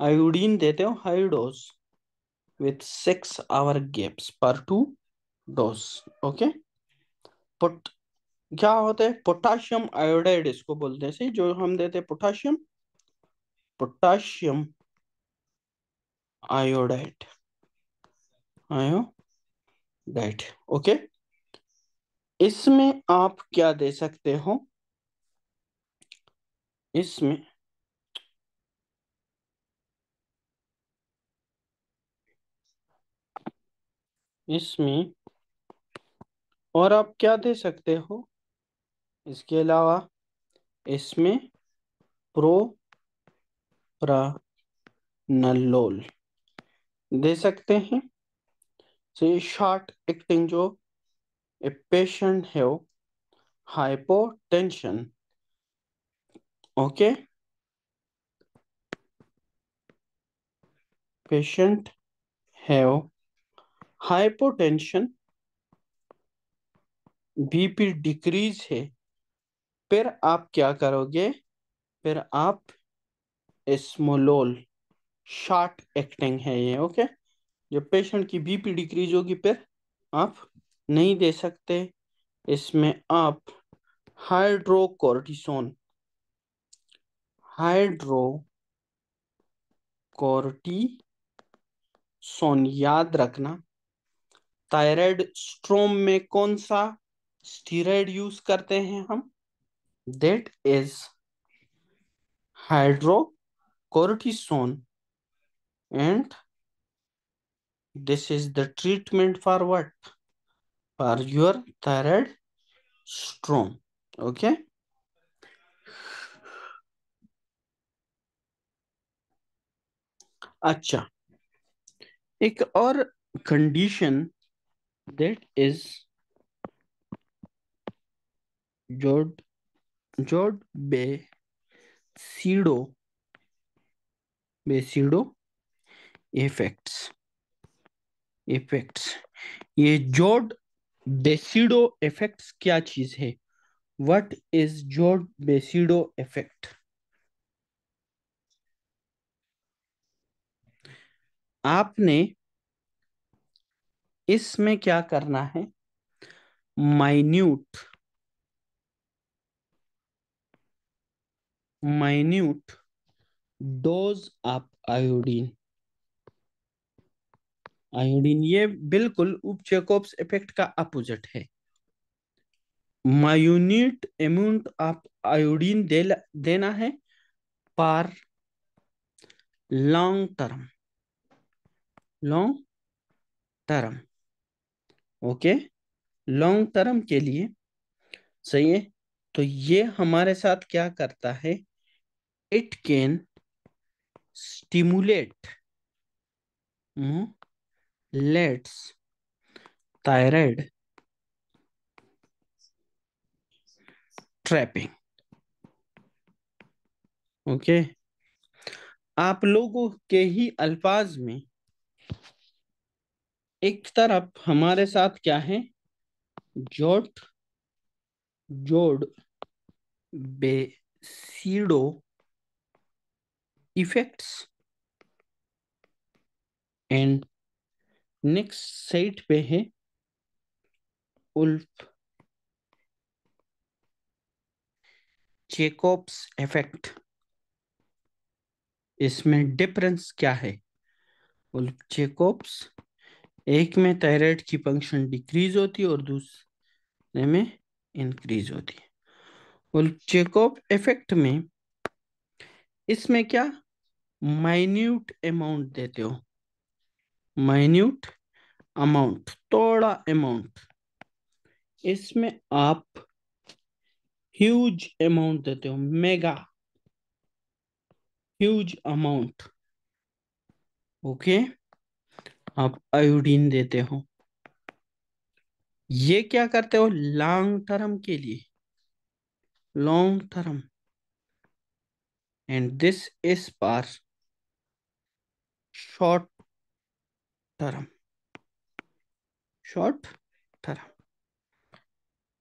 iodine देते हो, high dose with 6 hour gaps पर 2 डोज, ओके। पोट क्या होता है, पोटाशियम आयोडाइड इसको बोलते हैं, सही, जो हम देते हैं पोटाशियम आयोडाइड, आयोडाइड, ओके। इसमें आप क्या दे सकते हो, इसमें इसमें और आप क्या दे सकते हो, इसके अलावा इसमें प्रोप्रानोलोल दे सकते हैं, से शॉर्ट एक्टिंग, जो ए पेशेंट है हाइपोटेंशन, ओके, पेशेंट है हाइपोटेंशन, बीपी डिक्रीज है, फिर आप क्या करोगे, फिर आप एस्मोलोल, शॉर्ट एक्टिंग है ये, ओके। जब पेशेंट की बीपी डिक्रीज होगी, फिर आप नहीं दे सकते, इसमें आप हाइड्रोकोर्टिसोन हाइड्रोकोर्टिसोन याद रखना, थायराइड स्ट्रोम में कौन सा स्टीरॉयड यूज करते हैं हम, that is hydrocortisone, and this is the treatment for what, for your thyroid storm, okay। अच्छा, एक और कंडीशन, दैट इज जोड जोड बेसिडो बेसिडो इफेक्ट्स इफेक्ट्स ये जोड बेसिडो इफेक्ट्स क्या चीज है? व्हाट इज जोड बेसिडो इफेक्ट? आपने इसमें क्या करना है? Minute minute dose of iodine iodine ये बिल्कुल उपचेकोव्स इफेक्ट का अपोजिट है। माइन्यूट अमाउंट ऑफ आयोडीन देना है पर long term long term okay, long term के लिए। सही है। तो ये हमारे साथ क्या करता है? It can stimulate let's thyroid trapping. Okay, आप लोगों के ही अल्फाज में, एक तरफ हमारे साथ क्या है? जोड जोड बेसिडो इफेक्ट्स, एंड नेक्स्ट साइड पे है उल्फ चेकोब्स इफेक्ट। इसमें डिफरेंस क्या है? उल्फ चेकोब्स, एक में थायराइड की फंक्शन डिक्रीज होती है और दूसरे में इंक्रीज होती है। उल्फ चेकोब इफेक्ट में इसमें क्या माइन्यूट अमाउंट देते हो, माइन्यूट अमाउंट, थोड़ा अमाउंट। इसमें आप ह्यूज अमाउंट देते हो, मेगा ह्यूज अमाउंट। ओके, आप आयोडीन देते हो। ये क्या करते हो लॉन्ग टर्म के लिए, long term, and this is for short term, short term.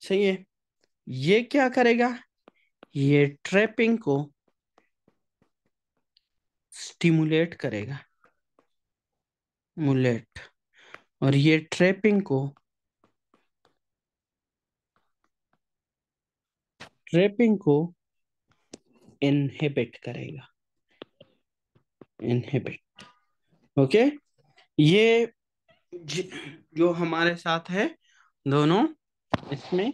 सही है। ये क्या करेगा? ये ट्रैपिंग को स्टिमुलेट करेगा, मुलेट, और ये ट्रैपिंग को इनहिबिट करेगा, इनहिबिट। ओके, ये जो हमारे साथ है दोनों, इसमें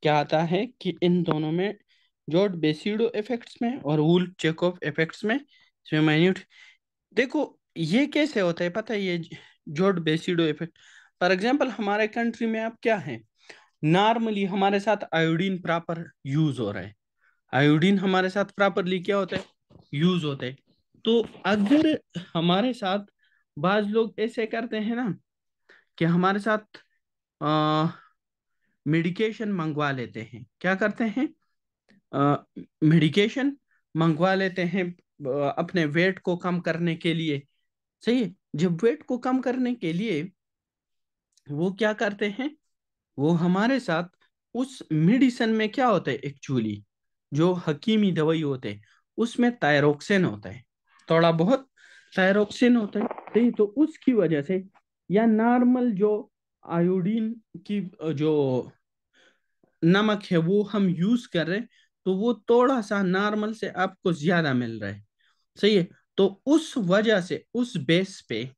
क्या आता है कि इन दोनों में, जॉर्ज बेसिडो इफेक्ट्स में और वुल्फ चेकोव इफेक्ट्स में, इसमें माइन्यूट। देखो ये कैसे होता है पता है? ये जॉर्ज बेसिडो इफेक्ट, फॉर एग्जांपल हमारे कंट्री में अब क्या है, नॉर्मली हमारे साथ आयोडीन प्रॉपर यूज हो रहा है, आयोडीन हमारे साथ प्रॉपरली क्या होता है, यूज होता है। तो अगर हमारे साथ बाज लोग ऐसे करते हैं ना कि हमारे साथ मेडिकेशन मंगवा लेते हैं, क्या करते हैं, मेडिकेशन मंगवा लेते हैं अपने वेट को कम करने के लिए। सही है। जब वेट को कम करने के लिए वो क्या करते हैं, वो हमारे साथ उस मेडिसिन में क्या होता है एक्चुअली, जो हकीमी दवाई होते हैं उसमें थायरोक्सिन होता है, थोड़ा बहुत थायरोक्सिन होता है। सही, तो उसकी वजह से, या नॉर्मल जो आयोडीन की जो नमक है वो हम यूज कर रहे हैं, तो वो थोड़ा सा नॉर्मल से आपको ज्यादा मिल रहा है। सही है। तो उस वजह से उस बेस पे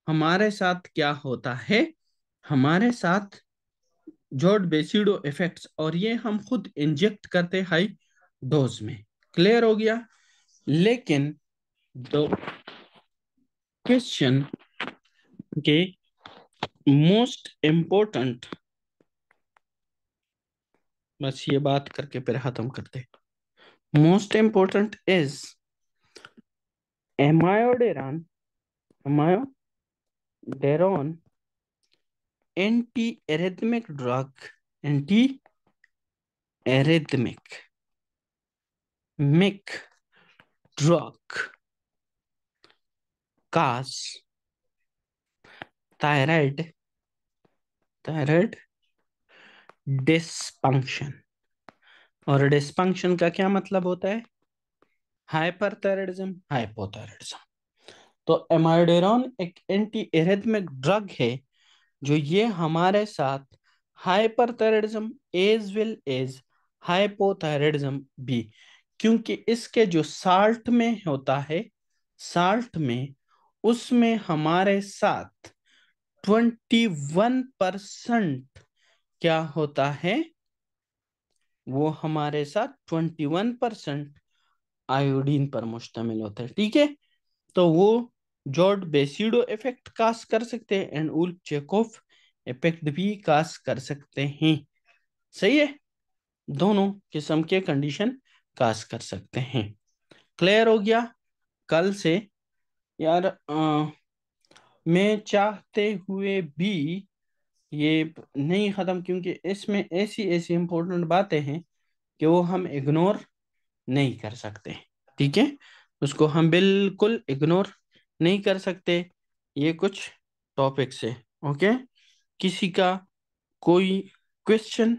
हमारे साथ क्या होता है, हमारे साथ जॉर्ज बेसिडो इफेक्ट्स, और ये हम खुद इंजेक्ट करते हाई डोज में। क्लियर हो गया? लेकिन द क्वेश्चन के मोस्ट इम्पोर्टेंट, बस ये बात करके फिर खत्म करते, most important is amiodarone amiodarone anti arrhythmic drug, anti arrhythmic मिक drug cause thyroid thyroid dysfunction. और डिसफंक्शन का क्या मतलब होता है? Hyperthyroidism, hypothyroidism. तो एमाइडेरॉन एक एंटी एरिथमिक ड्रग है जो ये हमारे साथ hyperthyroidism as well as hypothyroidism भी, क्योंकि इसके जो साल्ट में होता है, साल्ट में उसमें हमारे साथ 21% क्या होता है, वो हमारे साथ 21% आयोडीन पर मुश्तमिल होता है। ठीक है, तो वो जॉर्ड बेसिडो इफेक्ट कास्ट कर सकते हैं एंड उल्फ चेकोफ इफेक्ट भी कास्ट कर सकते हैं। सही है, दोनों किस्म के कंडीशन कास्ट कर सकते हैं। क्लियर हो गया? कल से यार मैं चाहते हुए भी ये नहीं खत्म, क्योंकि इसमें ऐसी ऐसी इंपॉर्टेंट बातें हैं कि वो हम इग्नोर नहीं कर सकते। ठीक है, उसको हम बिल्कुल इग्नोर नहीं कर सकते। ये कुछ टॉपिक्स है। ओके, किसी का कोई क्वेश्चन